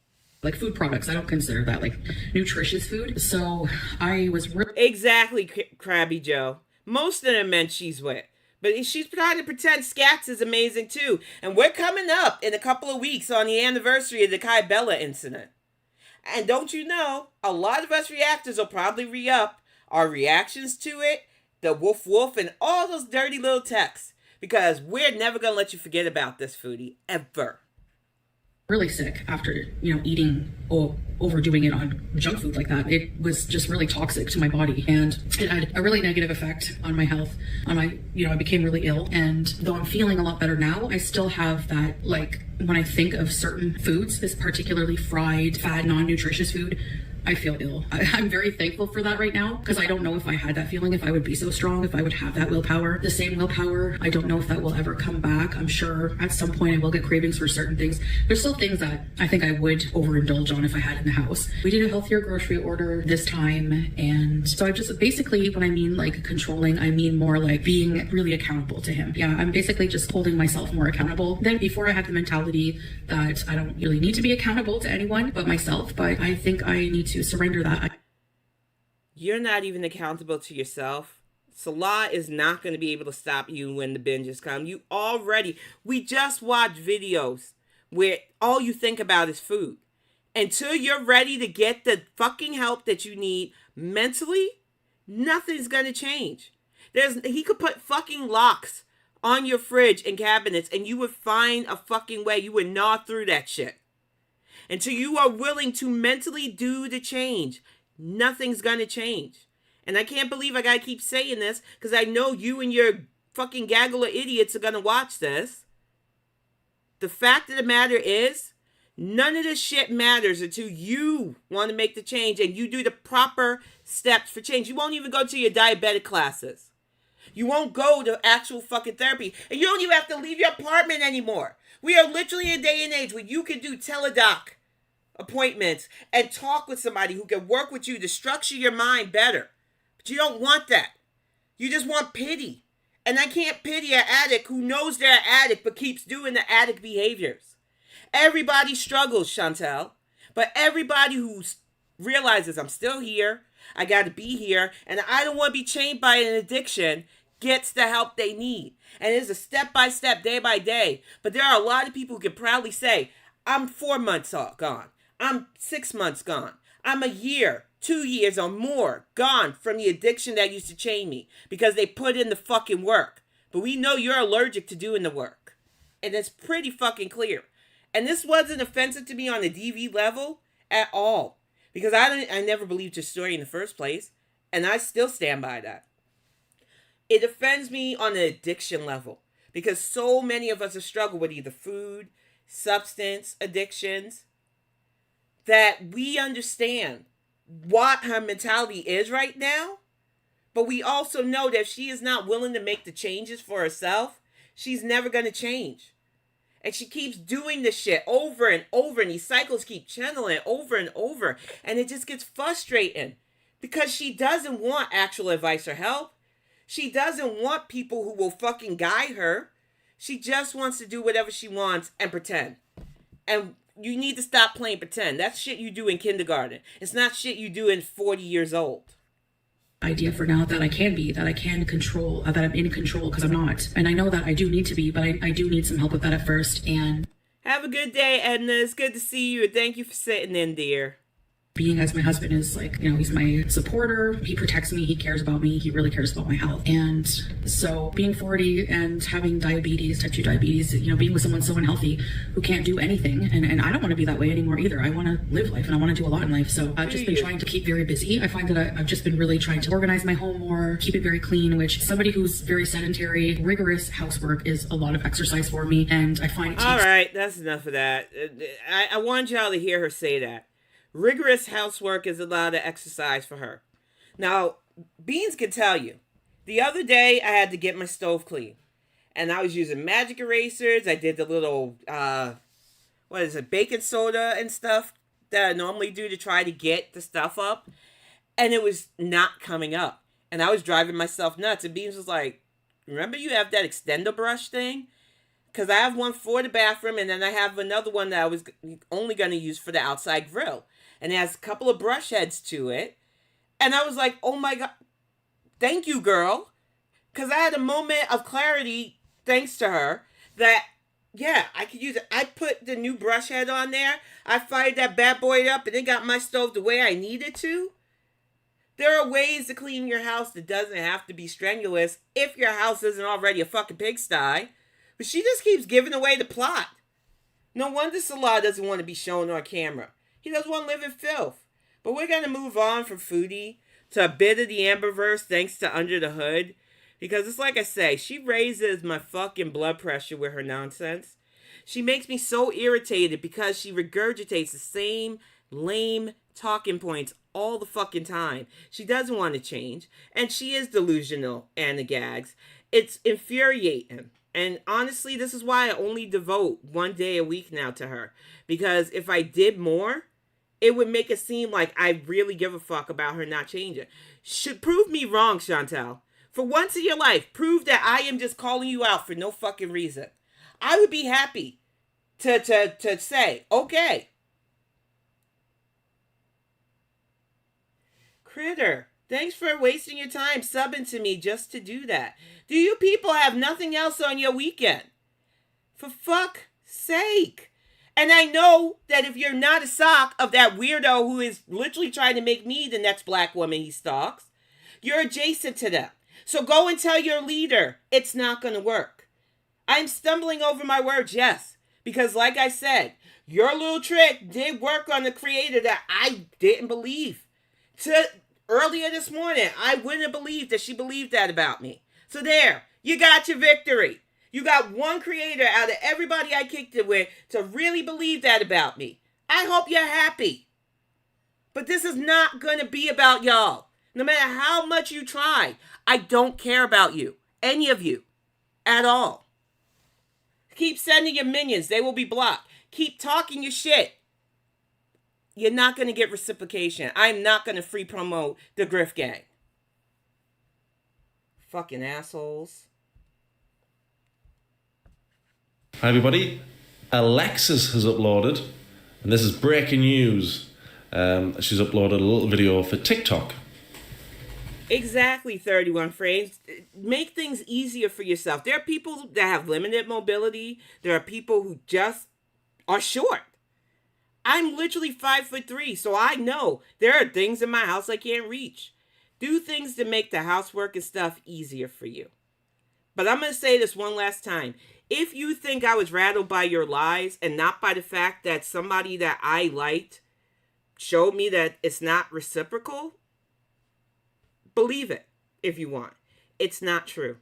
Like food products, I don't consider that like nutritious food. So I was... Exactly, Krabby Joe. Most of the men she's with. But she's trying to pretend Scats is amazing too. And we're coming up in a couple of weeks on the anniversary of the Kai Bella incident. And don't you know, a lot of us reactors will probably re-up our reactions to it, the woof woof, and all those dirty little texts. Because we're never going to let you forget about this, foodie, ever. Really sick after, eating or overdoing it on junk food like that. It was just really toxic to my body, and it had a really negative effect on my health. I became really ill, and though I'm feeling a lot better now, I still have that, like, when I think of certain foods, this particularly fried, fat, non-nutritious food, I feel ill. I'm very thankful for that right now, because I don't know if I had that feeling, if I would be so strong, if I would have that willpower. The same willpower, I don't know if that will ever come back. I'm sure at some point I will get cravings for certain things. There's still things that I think I would overindulge on if I had in the house. We did a healthier grocery order this time, and so I just basically, when I mean like controlling, I mean more like being really accountable to him. Yeah, I'm basically just holding myself more accountable. Then before I had the mentality that I don't really need to be accountable to anyone but myself, but I think I need to surrender that. You're not even accountable to yourself. Salah is not going to be able to stop you when the binges come. We just watched videos where all you think about is food. Until you're ready to get the fucking help that you need mentally, nothing's going to change. He could put fucking locks on your fridge and cabinets and you would find a fucking way. You would gnaw through that shit. Until you are willing to mentally do the change, nothing's going to change. And I can't believe I got to keep saying this, because I know you and your fucking gaggle of idiots are going to watch this. The fact of the matter is, none of this shit matters until you want to make the change and you do the proper steps for change. You won't even go to your diabetic classes. You won't go to actual fucking therapy. And you don't even have to leave your apartment anymore. We are literally in a day and age where you can do teledoc appointments and talk with somebody who can work with you to structure your mind better. But you don't want that. You just want pity. And I can't pity an addict who knows they're an addict but keeps doing the addict behaviors. Everybody struggles, Chantel. But everybody who realizes I'm still here, I got to be here, and I don't want to be chained by an addiction gets the help they need. And it's a step by step, day by day. But there are a lot of people who can proudly say, I'm 4 months gone. I'm 6 months gone. I'm a year, 2 years or more gone from the addiction that used to chain me because they put in the fucking work. But we know you're allergic to doing the work. And it's pretty fucking clear. And this wasn't offensive to me on the DV level at all. Because I never believed your story in the first place. And I still stand by that. It offends me on the addiction level. Because so many of us have struggled with either food, substance addictions, that we understand what her mentality is right now. But we also know that if she is not willing to make the changes for herself, she's never going to change. And she keeps doing this shit over and over. And these cycles keep channeling over and over. And it just gets frustrating. Because she doesn't want actual advice or help. She doesn't want people who will fucking guide her. She just wants to do whatever she wants and pretend. And you need to stop playing pretend. That's shit you do in kindergarten. It's not shit you do in 40 years old. Idea for now that I can control, that I'm in control, because I'm not. And I know that I do need to be, but I do need some help with that at first. And have a good day, Edna. It's good to see you. Thank you for sitting in, dear. Being as my husband is like, he's my supporter. He protects me. He cares about me. He really cares about my health. And so being 40 and having diabetes, type 2 diabetes, being with someone so unhealthy who can't do anything. And I don't want to be that way anymore either. I want to live life and I want to do a lot in life. So I've just been trying to keep very busy. I find that I've just been really trying to organize my home more, keep it very clean, which somebody who's very sedentary, rigorous housework is a lot of exercise for me. And I find it takes... All right, that's enough of that. I want y'all to hear her say that. Rigorous housework is a lot of exercise for her. Now, Beans can tell you, the other day I had to get my stove clean. And I was using magic erasers. I did the little, baking soda and stuff that I normally do to try to get the stuff up. And it was not coming up. And I was driving myself nuts. And Beans was like, remember you have that extender brush thing? Because I have one for the bathroom and then I have another one that I was only going to use for the outside grill. And it has a couple of brush heads to it. And I was like, oh my God, thank you, girl. Because I had a moment of clarity, thanks to her, that, yeah, I could use it. I put the new brush head on there. I fired that bad boy up and it got my stove the way I needed to. There are ways to clean your house that doesn't have to be strenuous if your house isn't already a fucking pigsty. But she just keeps giving away the plot. No wonder Salah doesn't want to be shown on camera. He doesn't want to live in filth. But we're going to move on from Foodie to a bit of the Amberverse thanks to Under the Hood. Because it's like I say, she raises my fucking blood pressure with her nonsense. She makes me so irritated because she regurgitates the same lame talking points all the fucking time. She doesn't want to change. And she is delusional and the gags. It's infuriating. And honestly, this is why I only devote 1 day a week now to her. Because if I did more, it would make it seem like I really give a fuck about her not changing. Should prove me wrong, Chantel. For once in your life, prove that I am just calling you out for no fucking reason. I would be happy to say, okay. Critter, thanks for wasting your time subbing to me just to do that. Do you people have nothing else on your weekend? For fuck's sake. And I know that if you're not a sock of that weirdo who is literally trying to make me the next black woman he stalks, you're adjacent to them. So go and tell your leader it's not going to work. I'm stumbling over my words, yes. Because like I said, your little trick did work on the creator that I didn't believe. Earlier this morning, I wouldn't have believed that she believed that about me. So there, you got your victory. You got one creator out of everybody I kicked it with to really believe that about me. I hope you're happy. But this is not going to be about y'all. No matter how much you try, I don't care about you. Any of you. At all. Keep sending your minions. They will be blocked. Keep talking your shit. You're not going to get reciprocation. I'm not going to free promote the Griff Gang. Fucking assholes. Hi everybody, Alexis has uploaded, and this is breaking news. She's uploaded a little video for TikTok. Exactly, 31 frames. Make things easier for yourself. There are people that have limited mobility. There are people who just are short. I'm literally 5'3", so I know there are things in my house I can't reach. Do things to make the housework and stuff easier for you. But I'm going to say this one last time. If you think I was rattled by your lies and not by the fact that somebody that I liked showed me that it's not reciprocal, believe it if you want. It's not true.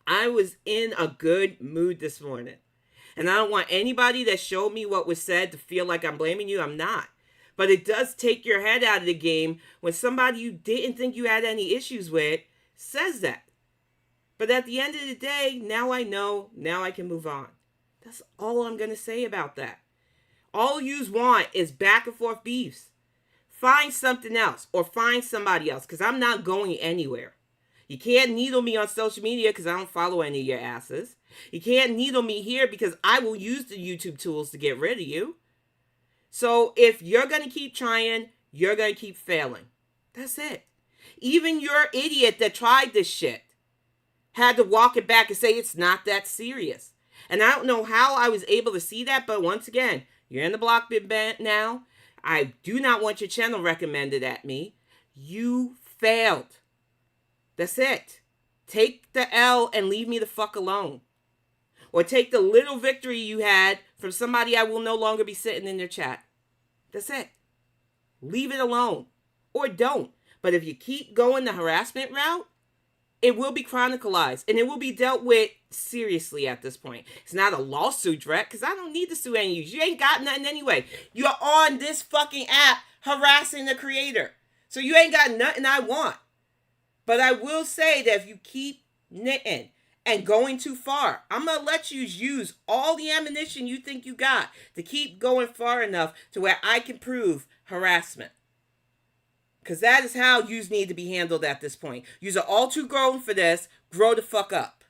I was in a good mood this morning. And I don't want anybody that showed me what was said to feel like I'm blaming you. I'm not. But it does take your head out of the game when somebody you didn't think you had any issues with says that. But at the end of the day, now I know. Now I can move on. That's all I'm going to say about that. All yous want is back and forth beefs. Find something else or find somebody else because I'm not going anywhere. You can't needle me on social media because I don't follow any of your asses. You can't needle me here because I will use the YouTube tools to get rid of you. So if you're going to keep trying, you're going to keep failing. That's it. Even your idiot that tried this shit had to walk it back and say it's not that serious. And I don't know how I was able to see that, but once again, you're in the block bit now. I do not want your channel recommended at me. You failed. That's it. Take the L and leave me the fuck alone. Or take the little victory you had from somebody I will no longer be sitting in their chat. That's it. Leave it alone. Or don't. But if you keep going the harassment route, it will be chronicalized. And it will be dealt with seriously at this point. It's not a lawsuit threat because I don't need to sue any of you. You ain't got nothing anyway. You're on this fucking app harassing the creator. So you ain't got nothing I want. But I will say that if you keep knitting and going too far, I'm going to let you use all the ammunition you think you got to keep going far enough to where I can prove harassment. Because that is how yous need to be handled at this point. Yous are all too grown for this. Grow the fuck up.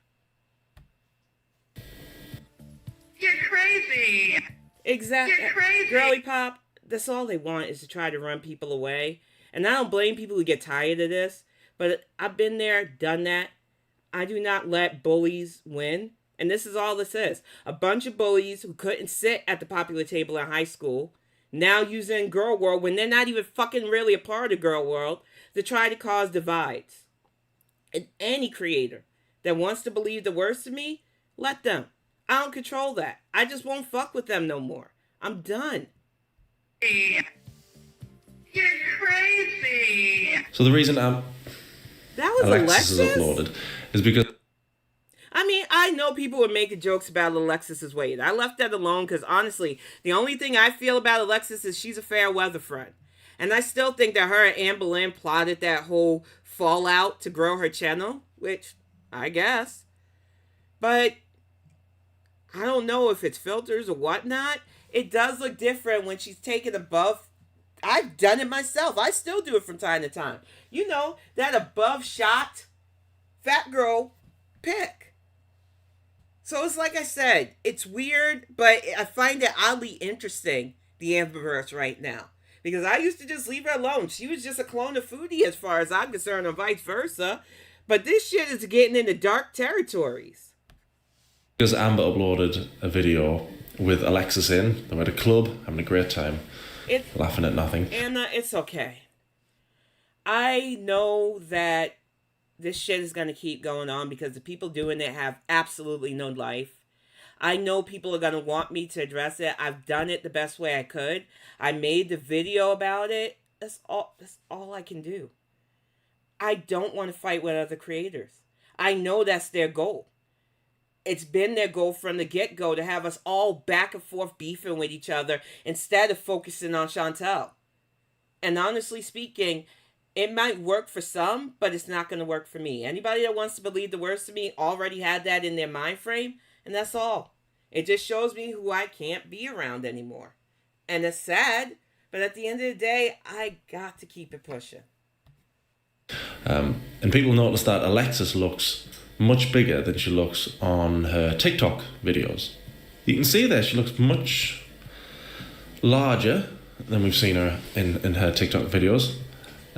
You're crazy. Exactly. You're crazy. Girly pop, that's all they want is to try to run people away. And I don't blame people who get tired of this. But I've been there, done that. I do not let bullies win. And this is all this is. A bunch of bullies who couldn't sit at the popular table in high school, now using Girl World when they're not even fucking really a part of Girl World, to try to cause divides. And any creator that wants to believe the worst of me, let them. I don't control that. I just won't fuck with them no more. I'm done. You're crazy. So the reason That was Alexis Alexis? is uploaded is because I mean, I know people were making jokes about Alexis's weight. I left that alone because honestly, the only thing I feel about Alexis is she's a fair weather friend. And I still think that her and Amber Lynn plotted that whole fallout to grow her channel, which I guess. But I don't know if it's filters or whatnot. It does look different when she's taken above. I've done it myself. I still do it from time to time. You know, that above shot fat girl pic. So it's like I said, it's weird, but I find it oddly interesting, the Amberverse right now. Because I used to just leave her alone. She was just a clone of Foodie as far as I'm concerned, or vice versa. But this shit is getting into dark territories. Because Amber uploaded a video with Alexis in. They were at a club, having a great time, laughing at nothing. Anna, it's okay. I know that this shit is going to keep going on because the people doing it have absolutely no life. I know people are going to want me to address it. I've done it the best way I could. I made the video about it. That's all I can do. I don't want to fight with other creators. I know that's their goal. It's been their goal from the get-go to have us all back and forth beefing with each other instead of focusing on Chantel. And honestly speaking, it might work for some, but it's not going to work for me. Anybody that wants to believe the worst of me already had that in their mind frame, and that's all. It just shows me who I can't be around anymore. And it's sad, but at the end of the day, I got to keep it pushing. And people notice that Alexis looks much bigger than she looks on her TikTok videos. You can see there she looks much larger than we've seen her in her TikTok videos.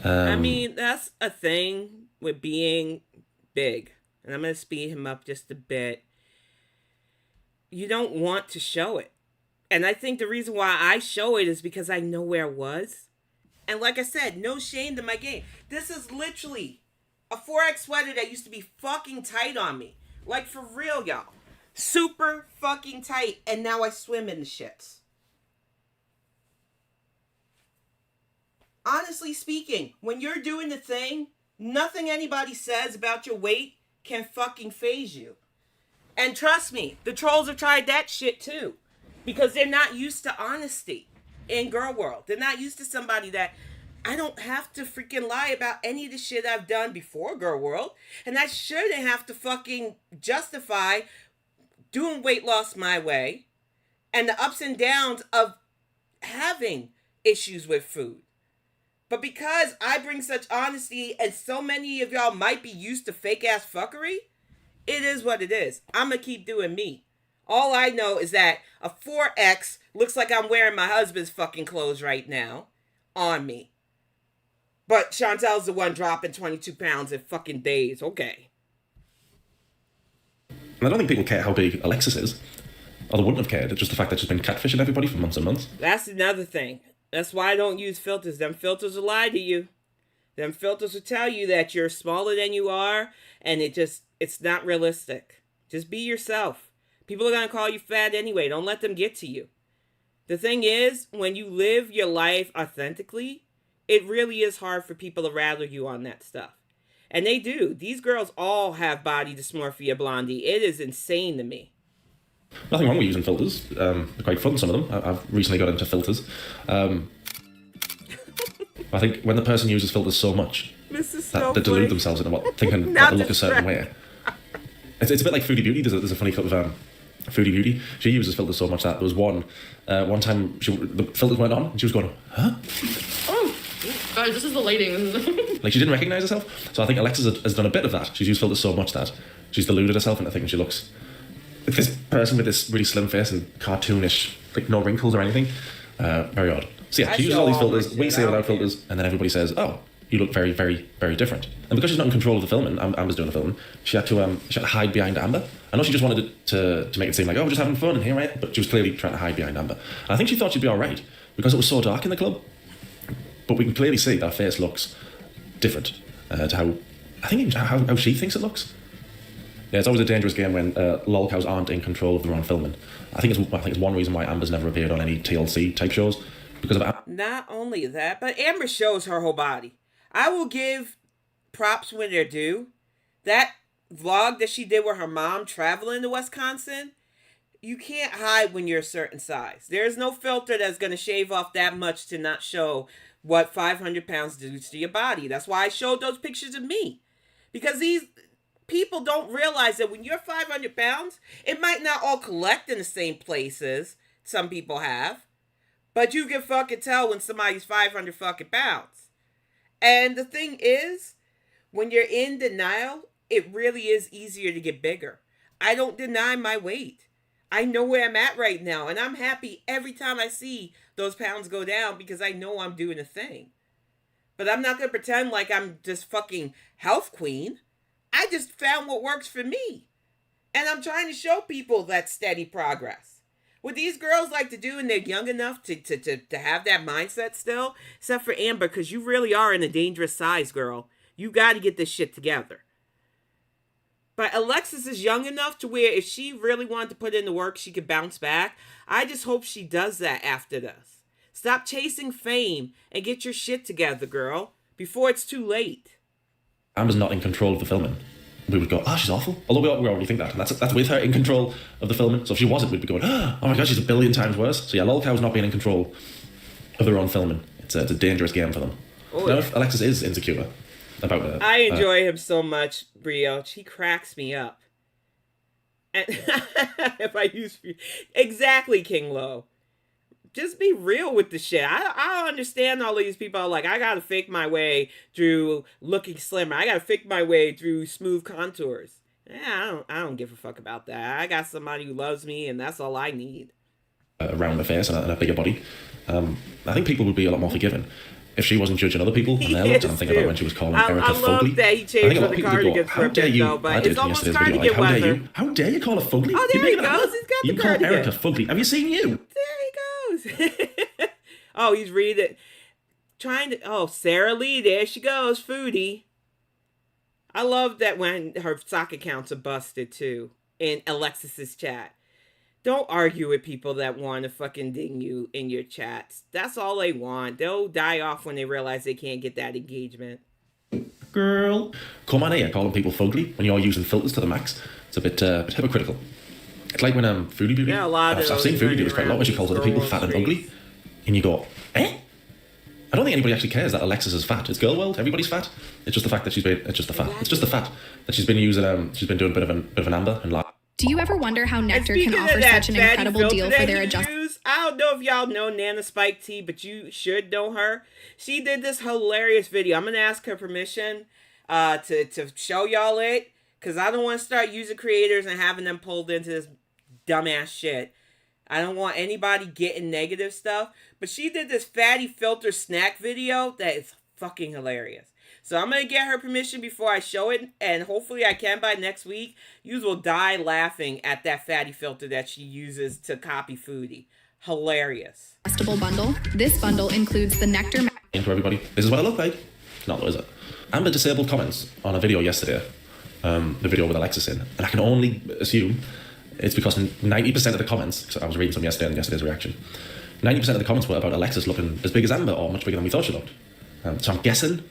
I mean, that's a thing with being big. And I'm going to speed him up just a bit. You don't want to show it. And I think the reason why I show it is because I know where it was. And like I said, no shame to my game. This is literally a 4X sweater that used to be fucking tight on me. Like, for real, y'all. Super fucking tight. And now I swim in the shits. Honestly speaking, when you're doing the thing, nothing anybody says about your weight can fucking phase you. And trust me, the trolls have tried that shit too. Because they're not used to honesty in girl world. They're not used to somebody that, I don't have to freaking lie about any of the shit I've done before girl world. And I shouldn't have to fucking justify doing weight loss my way and the ups and downs of having issues with food. But because I bring such honesty and so many of y'all might be used to fake ass fuckery, it is what it is. I'm going to keep doing me. All I know is that a 4X looks like I'm wearing my husband's fucking clothes right now on me. But Chantel's the one dropping 22 pounds in fucking days. Okay. And I don't think people care how big Alexis is. Or they wouldn't have cared. It's just the fact that she's been catfishing everybody for months and months. That's another thing. That's why I don't use filters. Them filters will lie to you. Them filters will tell you that you're smaller than you are. And it's not realistic. Just be yourself. People are going to call you fat anyway. Don't let them get to you. The thing is, when you live your life authentically, it really is hard for people to rattle you on that stuff. And they do. These girls all have body dysmorphia, Blondie. It is insane to me. Nothing wrong with using filters. They're quite fun, some of them. I've recently got into filters. I think when the person uses filters so much, that they delude themselves into thinking that they look a certain way. It's a bit like Foodie Beauty. There's a funny clip of Foodie Beauty. She uses filters so much that there was one time the filters went on and she was going, huh? Oh, guys, this is the lighting. Like, she didn't recognise herself. So I think Alexis has done a bit of that. She's used filters so much that she's deluded herself into thinking she looks like this person with this really slim face and cartoonish, like no wrinkles or anything. Very odd. So yeah, she uses all these filters. We say it without filters, and then everybody says, oh, you look very, very, very different. And because she's not in control of the filming, Amber's doing the filming, she had to hide behind Amber. I know she just wanted to make it seem like, oh, we're just having fun and here I am, but she was clearly trying to hide behind Amber. And I think she thought she'd be all right because it was so dark in the club. But we can clearly see that her face looks different to how I think even how she thinks it looks. Yeah, it's always a dangerous game when lolcows aren't in control of their own filming. I think it's one reason why Amber's never appeared on any TLC type shows because of Not only that, but Amber shows her whole body. I will give props when they're due. That vlog that she did with her mom traveling to Wisconsin, you can't hide when you're a certain size. There's no filter that's going to shave off that much to not show what 500 pounds does to your body. That's why I showed those pictures of me. Because these people don't realize that when you're 500 pounds, it might not all collect in the same places some people have. But you can fucking tell when somebody's 500 fucking pounds. And the thing is, when you're in denial, it really is easier to get bigger. I don't deny my weight. I know where I'm at right now, and I'm happy every time I see those pounds go down because I know I'm doing a thing. But I'm not going to pretend like I'm just fucking health queen. I just found what works for me. And I'm trying to show people that steady progress. What these girls like to do, and they're young enough to have that mindset still, except for Amber, because you really are in a dangerous size, girl. You got to get this shit together. But Alexis is young enough to where if she really wanted to put in the work, she could bounce back. I just hope she does that after this. Stop chasing fame and get your shit together, girl, before it's too late. Amber's not in control of the filming. We would go, oh, she's awful. Although we already think that. And that's with her in control of the filming. So if she wasn't, we'd be going, oh my God, she's a billion times worse. So yeah, lolcows not being in control of their own filming. It's a dangerous game for them. Oh, now, if Alexis is insecure about it. I enjoy him so much, Brioche. He cracks me up. And if I use... Exactly, King Lo. Just be real with the shit. I understand all these people are like, I gotta fake my way through looking slimmer. I gotta fake my way through smooth contours. Yeah, I don't give a fuck about that. I got somebody who loves me, and that's all I need. A rounder face and a bigger body. I think people would be a lot more forgiving if she wasn't judging other people and their looks. And I'm thinking about when she was calling Erica fugly. I love that he changed for the cardigan how dare you? Though, but it's almost cardigan video, like, how dare you call her fugly? Oh, there he goes. He's got the cardigan. You call Erica fugly. Have you seen you? There he Oh, he's reading. Trying to. Oh, Sarah Lee, there she goes, foodie. I love that when her sock accounts are busted too in Alexis's chat. Don't argue with people that want to fucking ding you in your chats. That's all they want. They'll die off when they realize they can't get that engagement. Girl. Come on here, calling people fugly when you're using filters to the max. It's a bit hypocritical. It's like when Foodie Beauty. Yeah, a lot of I've seen Foodie Beauty quite a lot when she calls other people fat and ugly. And you go, eh? I don't think anybody actually cares that Alexis is fat. It's girl world. Everybody's fat. It's just the fact that she's been. It's just the fat. It's just the fat that she's been using. She's been doing a bit of an amber and lie. Do you ever wonder how Nectar can offer such an incredible deal for their adjustments? I don't know if y'all know Nana Spike Tea, but you should know her. She did this hilarious video. I'm gonna ask her permission to show y'all it, because I don't want to start using creators and having them pulled into this dumbass shit. I don't want anybody getting negative stuff. But she did this fatty filter snack video that is fucking hilarious. So I'm going to get her permission before I show it. And hopefully I can by next week. You will die laughing at that fatty filter that she uses to copy Foodie. Hilarious. Adjustable bundle. This bundle includes the Nectar. To everybody, this is what I look like. Not though, is it? Amber disabled comments on a video yesterday. The video with Alexis in. And I can only assume it's because 90% of the comments, so I was reading some yesterday and yesterday's reaction, 90% of the comments were about Alexis looking as big as Amber or much bigger than we thought she looked. So I'm guessing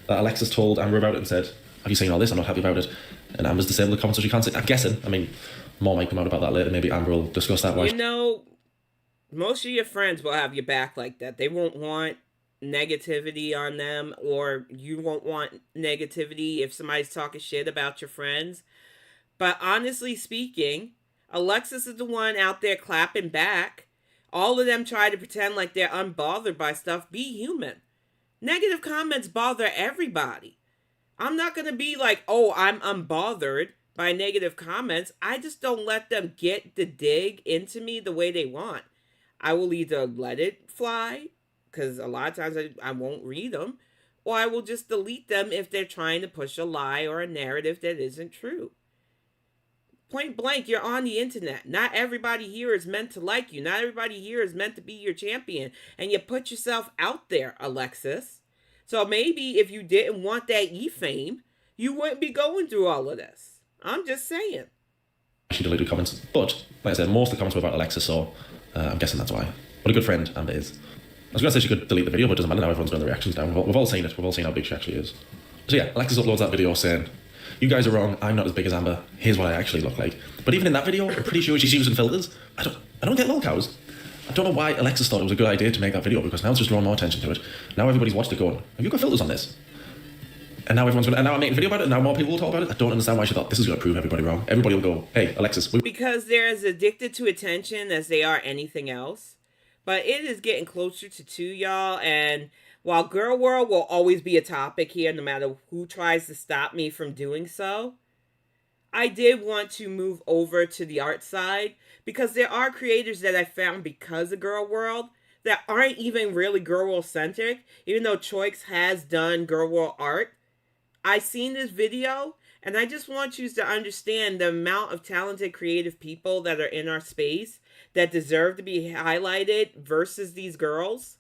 that Alexis told Amber about it and said, have you seen all this? I'm not happy about it. And Amber's disabled the comments so she can't say. I'm guessing. I mean, more might come out about that later. Maybe Amber will discuss that. You know, most of your friends will have your back like that. They won't want negativity on them, or you won't want negativity if somebody's talking shit about your friends. But honestly speaking, Alexis is the one out there clapping back. All of them try to pretend like they're unbothered by stuff. Be human. Negative comments bother everybody. I'm not going to be like, oh, I'm unbothered by negative comments. I just don't let them get the dig into me the way they want. I will either let it fly, because a lot of times I won't read them, or I will just delete them if they're trying to push a lie or a narrative that isn't true. Point blank, you're on the internet. Not everybody here is meant to like you. Not everybody here is meant to be your champion. And you put yourself out there, Alexis. So maybe if you didn't want that E-fame, you wouldn't be going through all of this. I'm just saying. She deleted comments. But, like I said, most of the comments were about Alexis, so I'm guessing that's why. What a good friend Amber is. I was going to say she could delete the video, but it doesn't matter now. Everyone's got the reactions down. We've all seen it. We've all seen how big she actually is. So yeah, Alexis uploads that video saying, you guys are wrong, I'm not as big as Amber, here's what I actually look like. But even in that video, I'm pretty sure she's using filters. I don't get lol cows. I don't know why Alexis thought it was a good idea to make that video, because now it's just drawing more attention to it. Now everybody's watched it going, have you got filters on this? And now everyone's going to, and now I'm making a video about it, and now more people will talk about it. I don't understand why she thought this is going to prove everybody wrong. Everybody will go, hey, Alexis. Because they're as addicted to attention as they are anything else. But it is getting closer to 2, y'all, and while Girl World will always be a topic here, no matter who tries to stop me from doing so, I did want to move over to the art side, because there are creators that I found because of Girl World that aren't even really Girl World centric, even though Choix has done Girl World art. I seen this video, and I just want you to understand the amount of talented creative people that are in our space that deserve to be highlighted versus these girls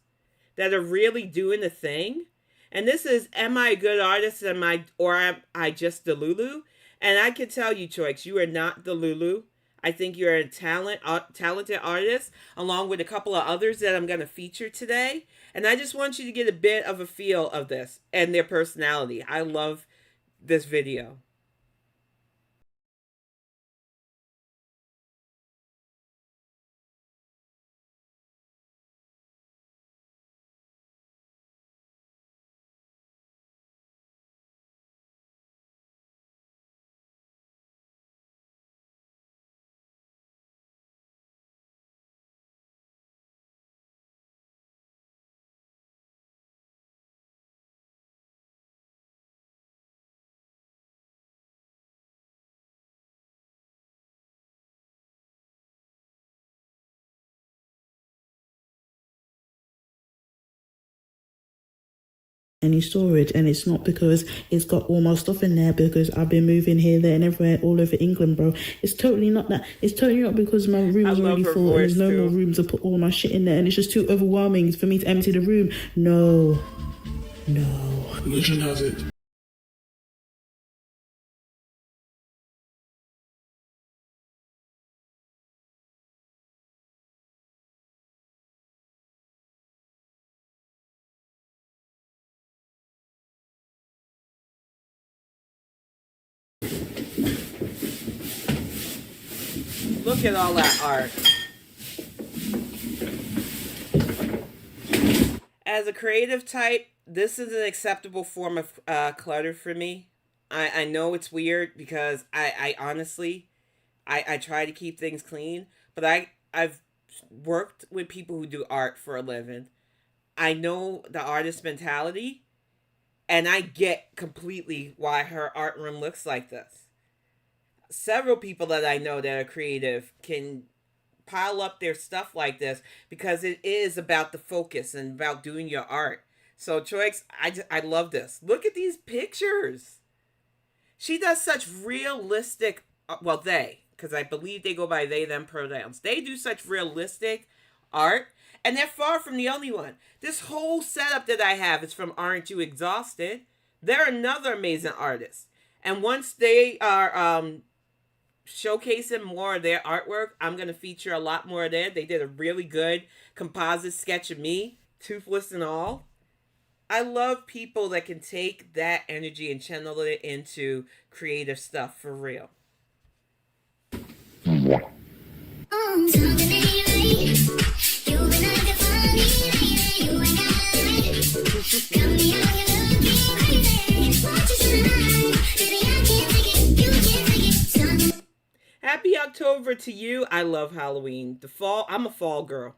that are really doing the thing. And this is, am I a good artist? Or am I just the Lulu? And I can tell you, Choix, you are not the Lulu. I think you're a talented artist, along with a couple of others that I'm going to feature today. And I just want you to get a bit of a feel of this and their personality. I love this video. any storage, and it's not because it's got all my stuff in there because I've been moving here, there, and everywhere, all over England, bro. It's totally not that. It's totally not because my room is already full and there's no more room to put all my shit in there, and it's just too overwhelming for me to empty the room. No. Legend has it. Look at all that art. As a creative type, this is an acceptable form of clutter for me. I know it's weird because I honestly, I try to keep things clean, but I've worked with people who do art for a living. I know the artist mentality, and I get completely why her art room looks like this. Several people that I know that are creative can pile up their stuff like this because it is about the focus and about doing your art. So Troix, I love this. Look at these pictures. She does such realistic, well, because I believe they go by they, them pronouns. They do such realistic art, and they're far from the only one. This whole setup that I have is from Aren't You Exhausted? They're another amazing artist. And once they are showcasing more of their artwork, I'm going to feature a lot more of that. They did a really good composite sketch of me, toothless and all. I love people that can take that energy and channel it into creative stuff for real. Happy October to you. I love Halloween. The fall, I'm a fall girl.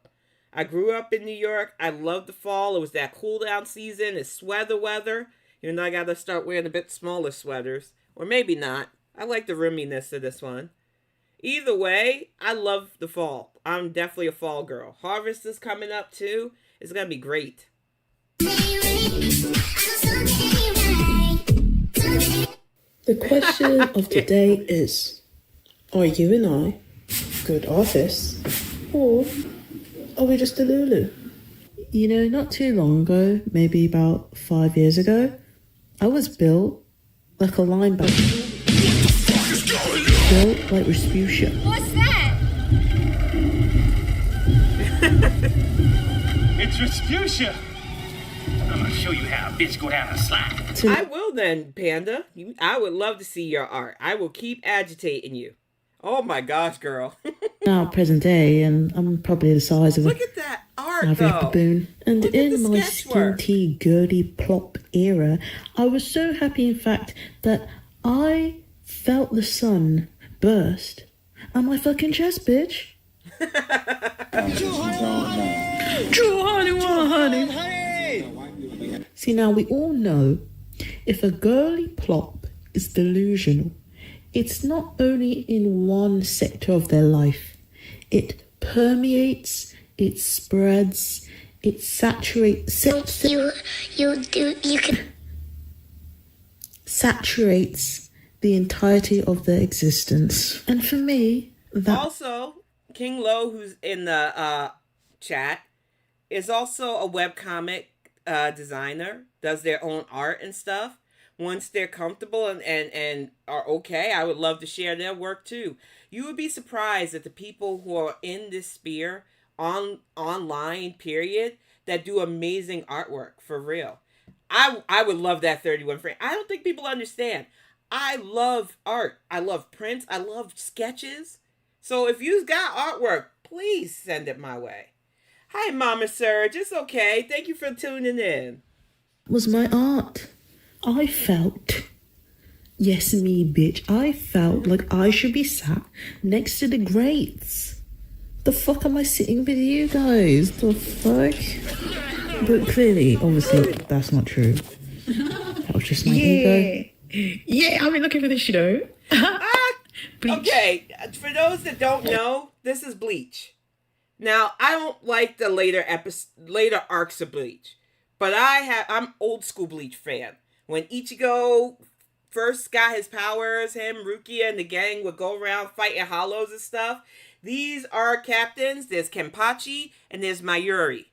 I grew up in New York. I love the fall. It was that cool down season. It's sweater weather. Even though I got to start wearing a bit smaller sweaters. Or maybe not. I like the roominess of this one. Either way, I love the fall. I'm definitely a fall girl. Harvest is coming up too. It's going to be great. The question of today is, are you and I good artists, or are we just a Lulu? You know, not too long ago, maybe about 5 years ago, I was built like a linebacker. Built like Respucia. What's that? It's Respucia. I'm gonna show you how a bitch go down a slide. I will then, Panda. I would love to see your art. I will keep agitating you. Oh my gosh, girl. Now, present day, and I'm probably the size of Look at that art, though. Baboon. And Look in my skinty, girly, plop era, I was so happy, in fact, that I felt the sun burst on my fucking chest, bitch. honey. See, now we all know if a girly plop is delusional, it's not only in one sector of their life. It permeates, it spreads, it saturates. You can saturates the entirety of their existence. And for me, that also King Lo, who's in the chat, is also a webcomic designer. Does their own art and stuff. Once they're comfortable and are okay, I would love to share their work too. You would be surprised at the people who are in this sphere online period that do amazing artwork for real. I would love that 31 frame. I don't think people understand. I love art. I love prints. I love sketches. So if you've got artwork, please send it my way. Hi, Mama Surge. It's okay. Thank you for tuning in. Was my art. I felt, yes me bitch, I felt like I should be sat next to the greats. The fuck am I sitting with you guys? The fuck? But clearly, obviously, that's not true. That was just my ego. Yeah, I've been looking for this, you know. Okay, for those that don't know, this is Bleach. Now, I don't like the later arcs of Bleach. But I'm old school Bleach fan. When Ichigo first got his powers, him, Rukia, and the gang would go around fighting hollows and stuff. These are captains. There's Kenpachi and there's Mayuri.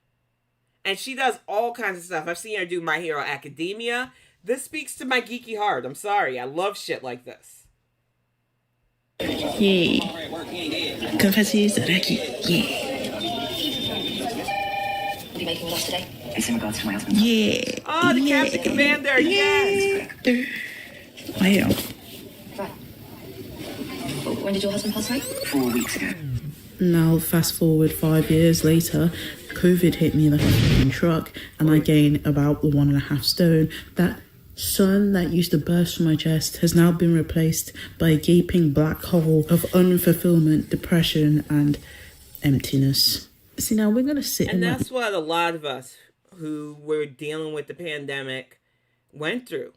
And she does all kinds of stuff. I've seen her do My Hero Academia. This speaks to my geeky heart. I'm sorry. I love shit like this. Yay. Confesses Reki. Yeah. What are you making with us today? It's in regards to my husband. Yeah. Oh, the Captain Commander. Yes. Wow. Right. When did your husband pass away? 4 weeks ago. Now, fast forward 5 years later, COVID hit me like a fucking truck, and I gained about the 1.5 stone. That sun that used to burst from my chest has now been replaced by a gaping black hole of unfulfillment, depression, and emptiness. See, now we're gonna sit and that's what a lot of us who were dealing with the pandemic went through.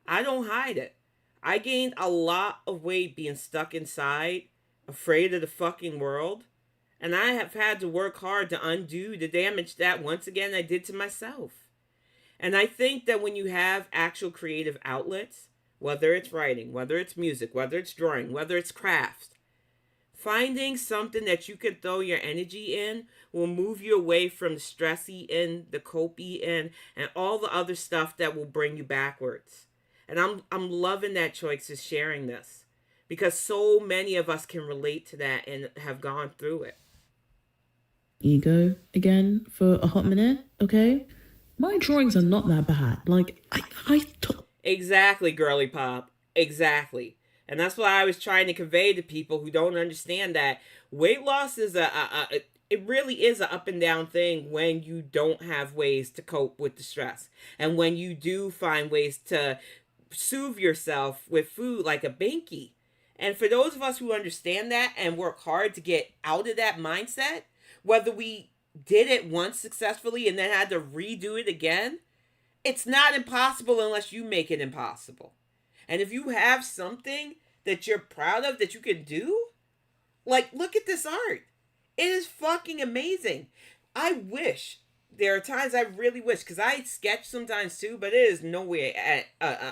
I don't hide it. I gained a lot of weight being stuck inside, afraid of the fucking world. And I have had to work hard to undo the damage that, once again, I did to myself. And I think that when you have actual creative outlets, whether it's writing, whether it's music, whether it's drawing, whether it's crafts, finding something that you can throw your energy in will move you away from the stressy in, the copey in, and all the other stuff that will bring you backwards. And I'm loving that Choice is sharing this, because so many of us can relate to that and have gone through it. Ego again for a hot minute, okay? My drawings are not that bad. Like, Exactly, girly pop. Exactly. And that's what I was trying to convey to people who don't understand that weight loss is it really is an up and down thing when you don't have ways to cope with the stress. And when you do find ways to soothe yourself with food like a binky. And for those of us who understand that and work hard to get out of that mindset, whether we did it once successfully and then had to redo it again, it's not impossible unless you make it impossible. And if you have something that you're proud of that you can do, like, look at this art. It is fucking amazing. I wish, there are times I really wish, because I sketch sometimes too, but it is nowhere at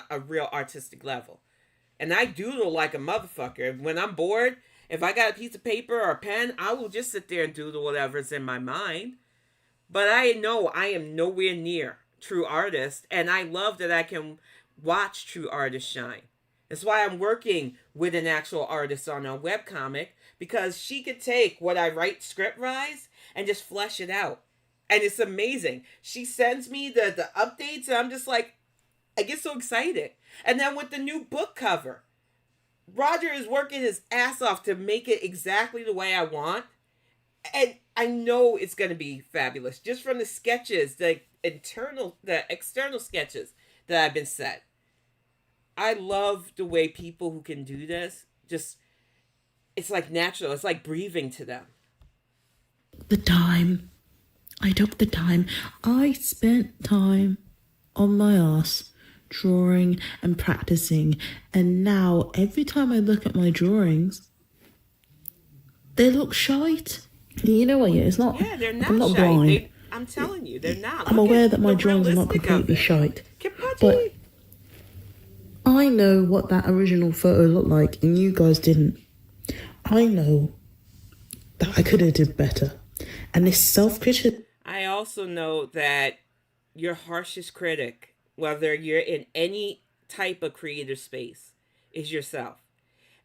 a real artistic level. And I doodle like a motherfucker. When I'm bored, if I got a piece of paper or a pen, I will just sit there and doodle whatever's in my mind. But I know I am nowhere near true artist, and I love that I can watch true artists shine. That's why I'm working with an actual artist on a webcomic, because she could take what I write script-wise and just flesh it out. And it's amazing. She sends me the updates, and I'm just like, I get so excited. And then with the new book cover, Roger is working his ass off to make it exactly the way I want. And I know it's going to be fabulous. Just from the sketches, the external sketches that have been set. I love the way people who can do this, just, it's like natural. It's like breathing to them. I took the time. I spent time on my ass drawing and practicing, and now every time I look at my drawings, they look shite. You know what? Yeah, it's not. Yeah, they're not. I'm not shite. blind. I'm telling you, they're not. I'm aware that my drawings are not completely shite, but I know what that original photo looked like, and you guys didn't. I know that I could have did better, and this self-criticism. I also know that your harshest critic, whether you're in any type of creative space, is yourself.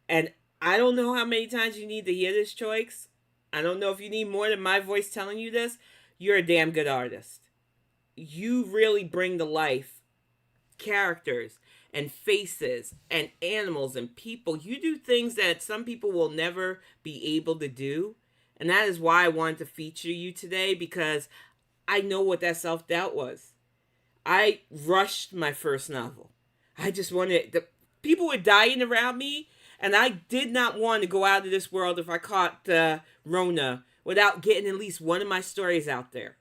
And I don't know how many times you need to hear this, Choice. I don't know if you need more than my voice telling you this. You're a damn good artist. You really bring to life characters and faces and animals and people. You do things that some people will never be able to do. And that is why I wanted to feature you today, because I know what that self-doubt was. I rushed my first novel. I just wanted, people were dying around me, and I did not want to go out of this world if I caught the Rona without getting at least one of my stories out there.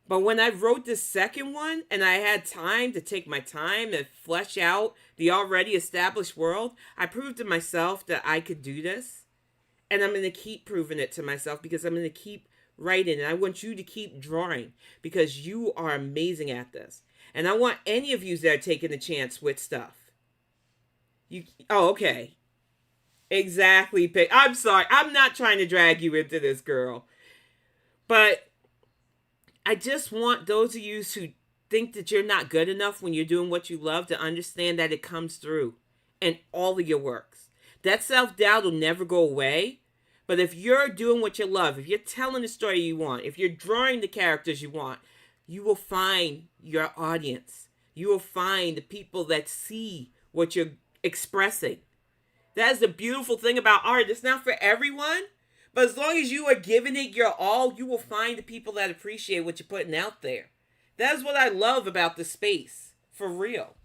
But when I wrote the second one, and I had time to take my time and flesh out the already established world, I proved to myself that I could do this. And I'm going to keep proving it to myself, because I'm going to keep writing, and I want you to keep drawing because you are amazing at this. And I want any of you that are taking a chance with stuff. Oh, okay. Exactly. I'm sorry. I'm not trying to drag you into this, girl. But I just want those of you who think that you're not good enough when you're doing what you love to understand that it comes through in all of your works. That self-doubt will never go away. But if you're doing what you love, if you're telling the story you want, if you're drawing the characters you want, you will find your audience. You will find the people that see what you're expressing. That's the beautiful thing about art. It's not for everyone, but as long as you are giving it your all, you will find the people that appreciate what you're putting out there. That's what I love about the space, for real.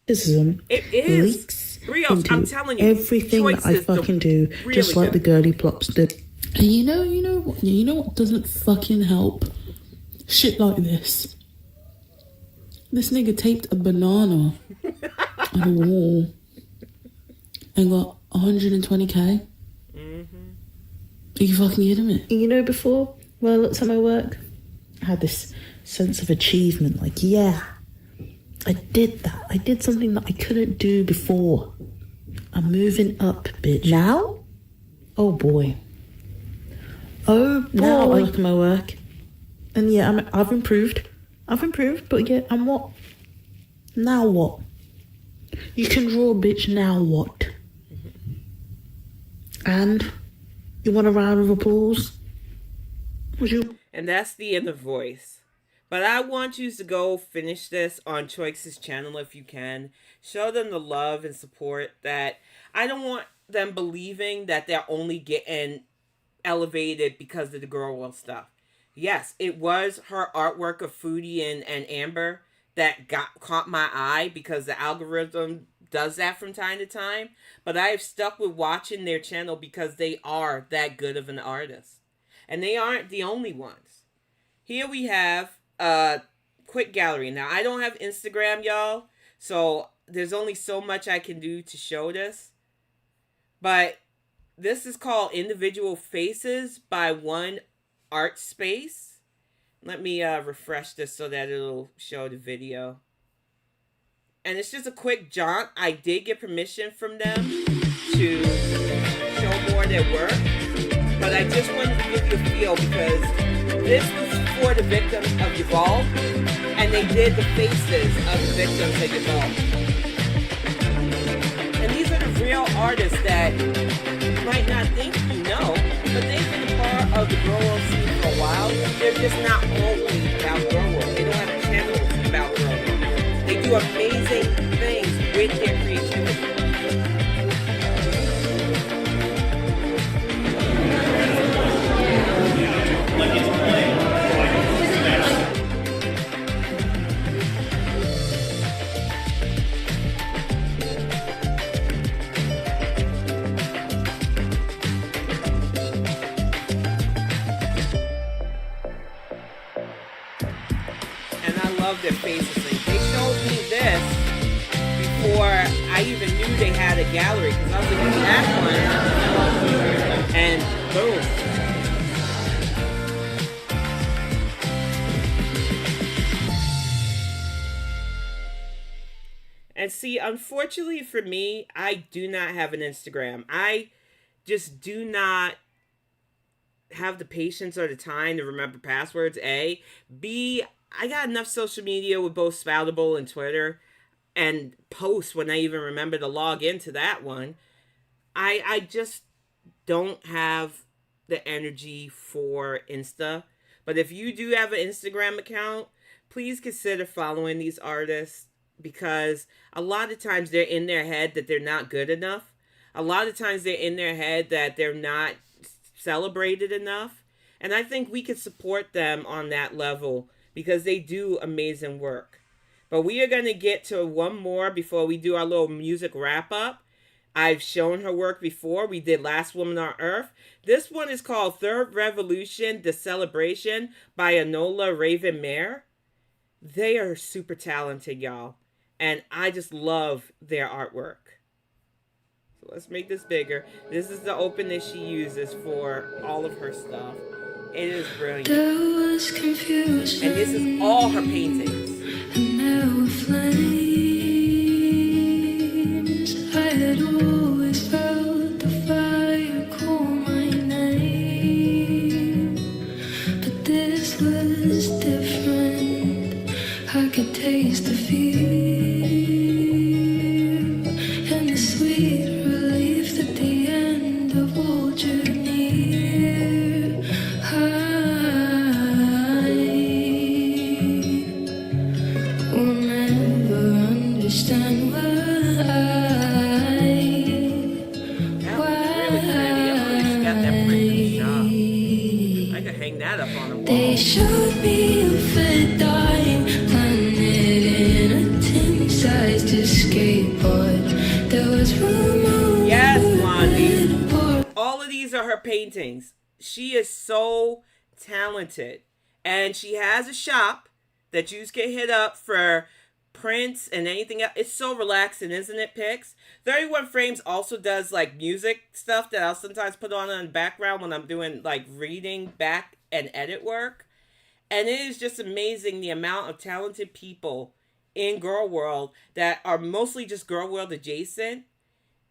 It is. Real, I'm telling you, everything that I fucking do, really just like the girly plops do. And you know what doesn't fucking help? Shit like this. This nigga taped a banana on a wall and got 120k. Are you fucking kidding me? You know, before, when I looked at my work, I had this sense of achievement. Like, yeah, I did that. I did something that I couldn't do before. I'm moving up, bitch. Now? Oh, boy. Oh, boy. Now I look at my work. And yeah, I've improved. But yeah, I'm what? Now what? You can draw, bitch, now what? And you want a round of applause? Would you? And that's the end of voice. But I want you to go finish this on Choice's channel if you can. Show them the love and support that I don't want them believing that they're only getting elevated because of the GorlWorld's stuff. Yes, it was her artwork of Foodie and Amber that caught my eye because the algorithm does that from time to time. But I have stuck with watching their channel because they are that good of an artist. And they aren't the only ones. Here we have a quick gallery. Now, I don't have Instagram, y'all. So there's only so much I can do to show this. But this is called Individual Faces by One Art Space. Let me refresh this so that it'll show the video. And it's just a quick jaunt. I did get permission from them to show more of their work. But I just wanted to give you a feel because this was for the victims of Uvalde. And they did the faces of the victims of Uvalde. And these are the real artists that you might not think you know, but they've been a part of the GorlWorld scene for a while. They're just not always about GorlWorld. They don't have channels about GorlWorld. They do amazing things with their creativity. Their faces. They showed me this before I even knew they had a gallery because I was looking at that one and boom. And see, unfortunately for me, I do not have an Instagram. I just do not have the patience or the time to remember passwords, A. B, I got enough social media with both Spoutable and Twitter and posts when I even remember to log into that one. I just don't have the energy for Insta. But if you do have an Instagram account, please consider following these artists because a lot of times they're in their head that they're not good enough. A lot of times they're in their head that they're not celebrated enough. And I think we could support them on that level because they do amazing work. But we are going to get to one more before we do our little music wrap-up. I've shown her work before. We did Last Woman on Earth. This one is called Third Revolution, The Celebration by Enola Raven Mare. They are super talented, y'all. And I just love their artwork. So let's make this bigger. This is the opening she uses for all of her stuff. It is brilliant. And this is all her paintings. And there were flames. I had always felt the fire call my name, but this was different. I could taste the fear and the sweet relief that the end of all drew near. I will never understand why. That was really pretty. I always got that print in the shop. I could hang that up on a wall. They showed me a fit dying planet in a tin-sized escape pod. There was room. Yes, Blondie. All of these are her paintings. She is so talented. And she has a shop that you can hit up for prints and anything else. It's so relaxing, isn't it, Pix? 31 Frames also does like music stuff that I'll sometimes put on in the background when I'm doing like reading back and edit work. And it is just amazing the amount of talented people in Girl World that are mostly just Girl World adjacent.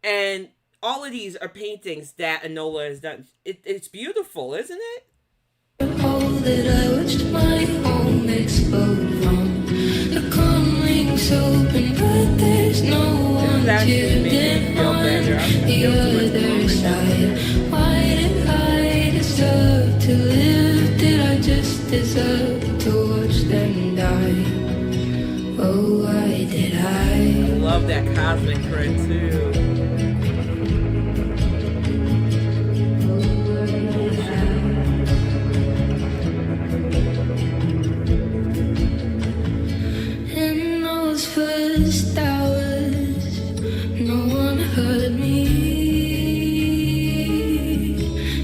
And all of these are paintings that Enola has done. It's beautiful, isn't it? All that I watched my home explode from. The comlinks open, but there's no one to dim on the other side. Why did I deserve to live? Did I just deserve to watch them die? Oh, why did I love that cosmic print too. First hours, no one heard me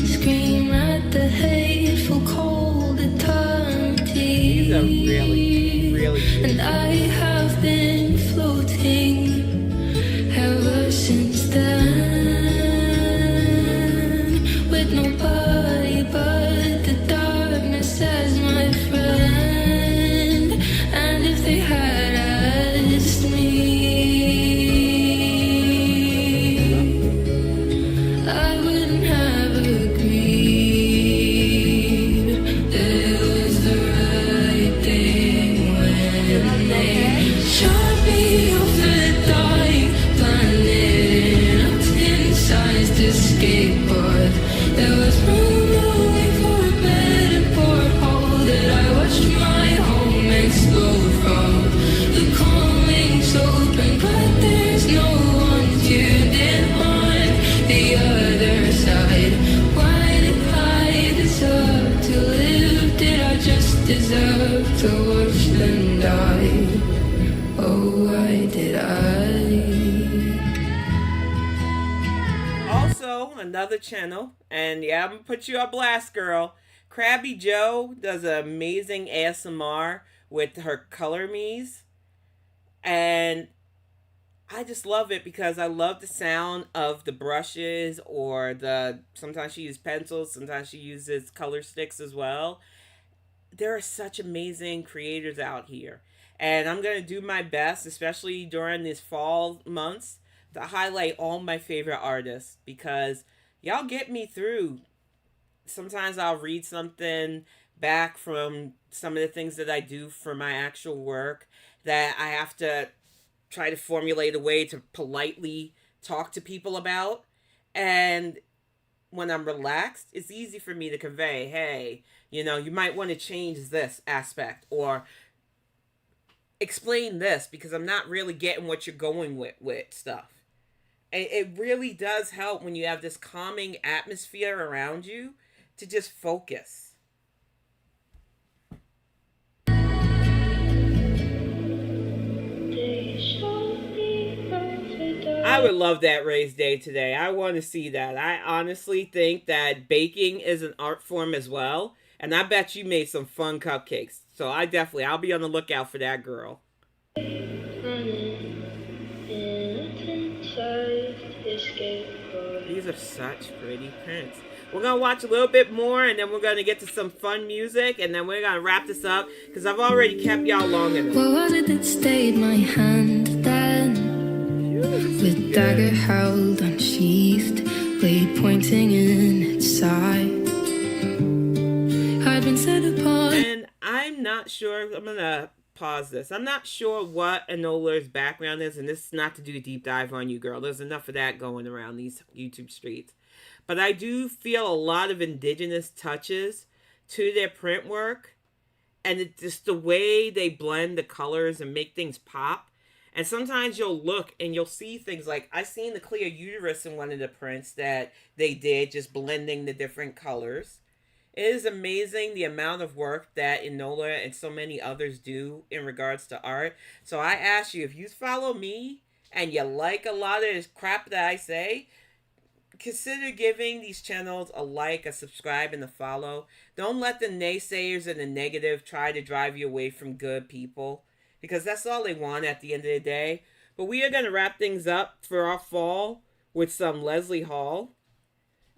scream at the hateful cold eternity. These are really, really good. And I have been floating ever since then, with nobody but the darkness as my friend. And if they had deserve to watch them die. Oh, why did I? Also, another channel, and yeah, I'm gonna put you on blast, girl. Krabby Joe does an amazing ASMR with her color me's, and I just love it because I love the sound of the brushes, or sometimes she uses pencils, sometimes she uses color sticks as well. There are such amazing creators out here. And I'm going to do my best, especially during these fall months, to highlight all my favorite artists. Because y'all get me through. Sometimes I'll read something back from some of the things that I do for my actual work that I have to try to formulate a way to politely talk to people about. And when I'm relaxed, it's easy for me to convey, hey, you know, you might want to change this aspect or explain this because I'm not really getting what you're going with stuff. And it really does help when you have this calming atmosphere around you to just focus. I would love that race day today. I want to see that. I honestly think that baking is an art form as well. And I bet you made some fun cupcakes. So I'll be on the lookout for that, girl. These are such pretty prints. We're going to watch a little bit more, and then we're going to get to some fun music, and then we're going to wrap this up, because I've already kept y'all long enough. What was it that stayed my hand then? With dagger held unsheathed, blade pointing in its side. I'd been set apart. And I'm not sure, I'm going to pause this. I'm not sure what Enola's background is, and this is not to do a deep dive on you, girl. There's enough of that going around these YouTube streets. But I do feel a lot of indigenous touches to their print work. And it's just the way they blend the colors and make things pop. And sometimes you'll look and you'll see things like, I seen the clear uterus in one of the prints that they did, just blending the different colors. It is amazing the amount of work that Enola and so many others do in regards to art. So I ask you, if you follow me and you like a lot of this crap that I say, consider giving these channels a like, a subscribe, and a follow. Don't let the naysayers and the negative try to drive you away from good people, because that's all they want at the end of the day. But we are going to wrap things up for our fall with some Leslie Hall.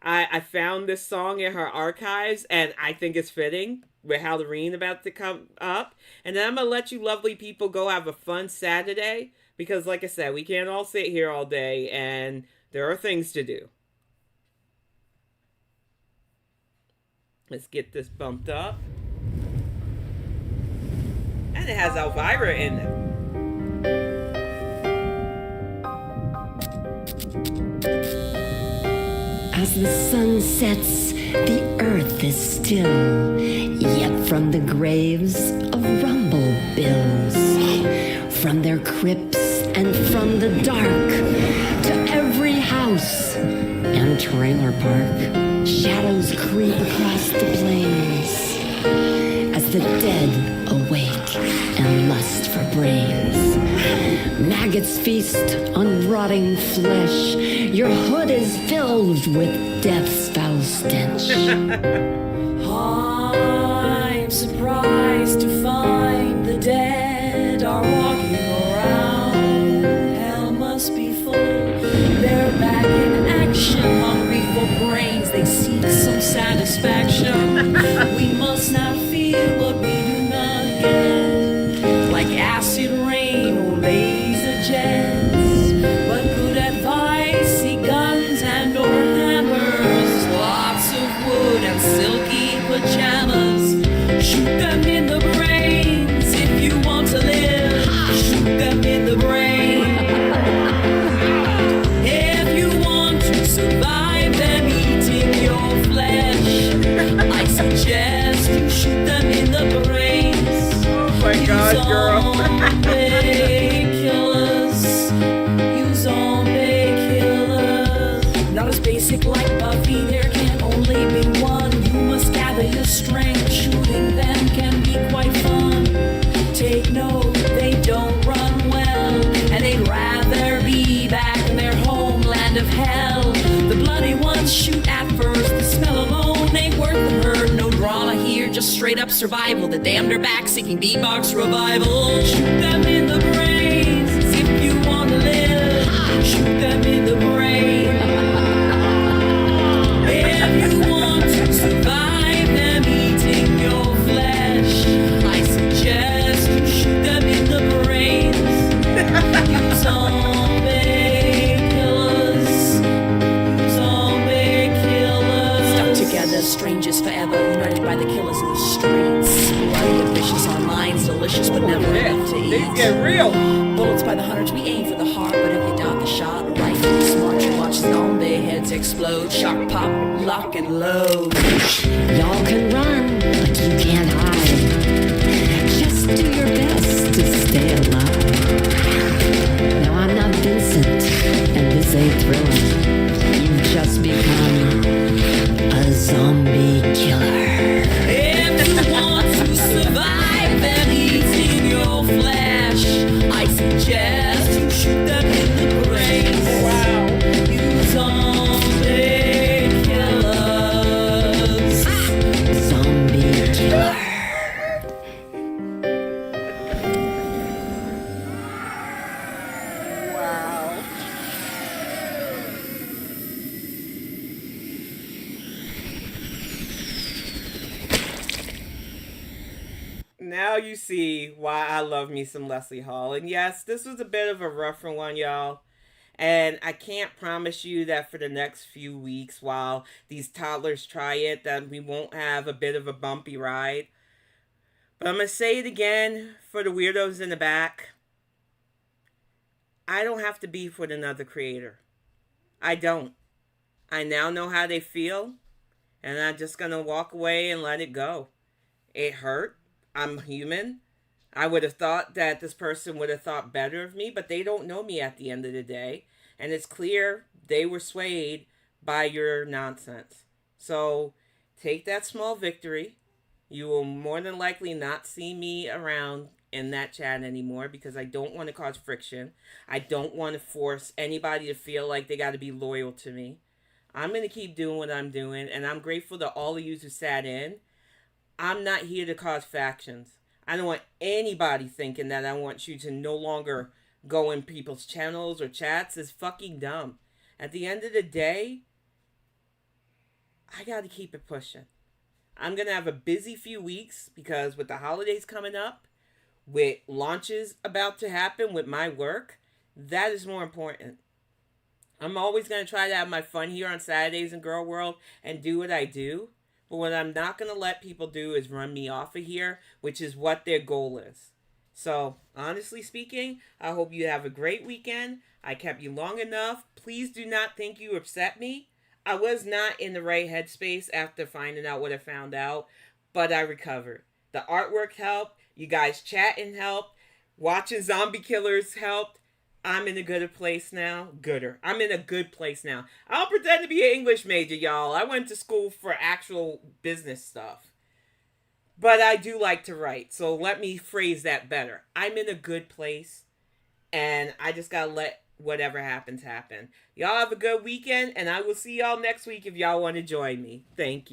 I found this song in her archives, and I think it's fitting with Halloween about to come up. And then I'm going to let you lovely people go have a fun Saturday, because like I said, we can't all sit here all day, and there are things to do. Let's get this bumped up. And it has Elvira in it. As the sun sets, the earth is still, yet from the graves of rumble bills, from their crypts and from the dark, to every house and trailer park, shadows creep across the plains, as the dead awake and lust for brains. Maggots feast on rotting flesh. Your hood is filled with death's foul stench. I'm surprised to find the dead are walking around. Hell must be full. They're back in action, hungry for brains. They seek some satisfaction. We must not feel what we do not get, like acid rain or laser jets. But good advice, see guns and or hammers, lots of wood and silky pajamas. Shoot them in the brains if you want to live. Shoot them in the brain. If you want to survive them eating your flesh, I suggest you shoot them in the brains. Oh my God, girl. Killers, you zombie killers. Not as basic like Buffy, there can only be one. You must gather your strength, shooting them can be quite fun. Take note, they don't run well, and they'd rather be back in their homeland of hell. The bloody ones shoot at first, the smell alone ain't worth the hurt. No drama here, just straight up survival. The damned are back seeking D-Box revival. Shoot them in the brains if you want to live. Shoot them in the brain. If you want to survive them eating your flesh, I suggest you shoot them in the brains. You zombie killers, you zombie killers. Stuck together, strangers forever, united by the killers in the streets. Bloody and vicious on minds, delicious but never enough to eat. Things get real. Bullets by the hundreds, we aim for the heart, but if you doubt the shot, right from the smart, you watch zombie heads explode. Shock, pop, lock, and load. Y'all can run, but you can't hide. Just do your best to stay alive. Now I'm not Vincent, and this ain't Thriller. You've just become a zombie killer. If you want to survive them eating your flesh, I suggest you shoot them in the brains. Wow. You zombie killers. Zombie killer. now you see why I love me some Leslie Hall. And yes, this was a bit of a rougher one, y'all. And I can't promise you that for the next few weeks while these toddlers try it, that we won't have a bit of a bumpy ride. But I'm going to say it again for the weirdos in the back. I don't have to beef with another creator. I don't. I now know how they feel. And I'm just going to walk away and let it go. It hurt. I'm human. I would have thought that this person would have thought better of me, but they don't know me at the end of the day. And it's clear they were swayed by your nonsense. So take that small victory. You will more than likely not see me around in that chat anymore because I don't want to cause friction. I don't want to force anybody to feel like they got to be loyal to me. I'm going to keep doing what I'm doing, and I'm grateful to all of you who sat in. I'm not here to cause factions. I don't want anybody thinking that I want you to no longer go in people's channels or chats. It's fucking dumb. At the end of the day, I got to keep it pushing. I'm going to have a busy few weeks because with the holidays coming up, with launches about to happen with my work, that is more important. I'm always going to try to have my fun here on Saturdays in Girl World and do what I do. But what I'm not going to let people do is run me off of here, which is what their goal is. So, honestly speaking, I hope you have a great weekend. I kept you long enough. Please do not think you upset me. I was not in the right headspace after finding out what I found out, but I recovered. The artwork helped. You guys chatting helped. Watching zombie killers helped. I'm in a gooder place now. I'm in a good place now. I don't pretend to be an English major, y'all. I went to school for actual business stuff. But I do like to write, so let me phrase that better. I'm in a good place, and I just gotta let whatever happens happen. Y'all have a good weekend, and I will see y'all next week if y'all want to join me. Thank you.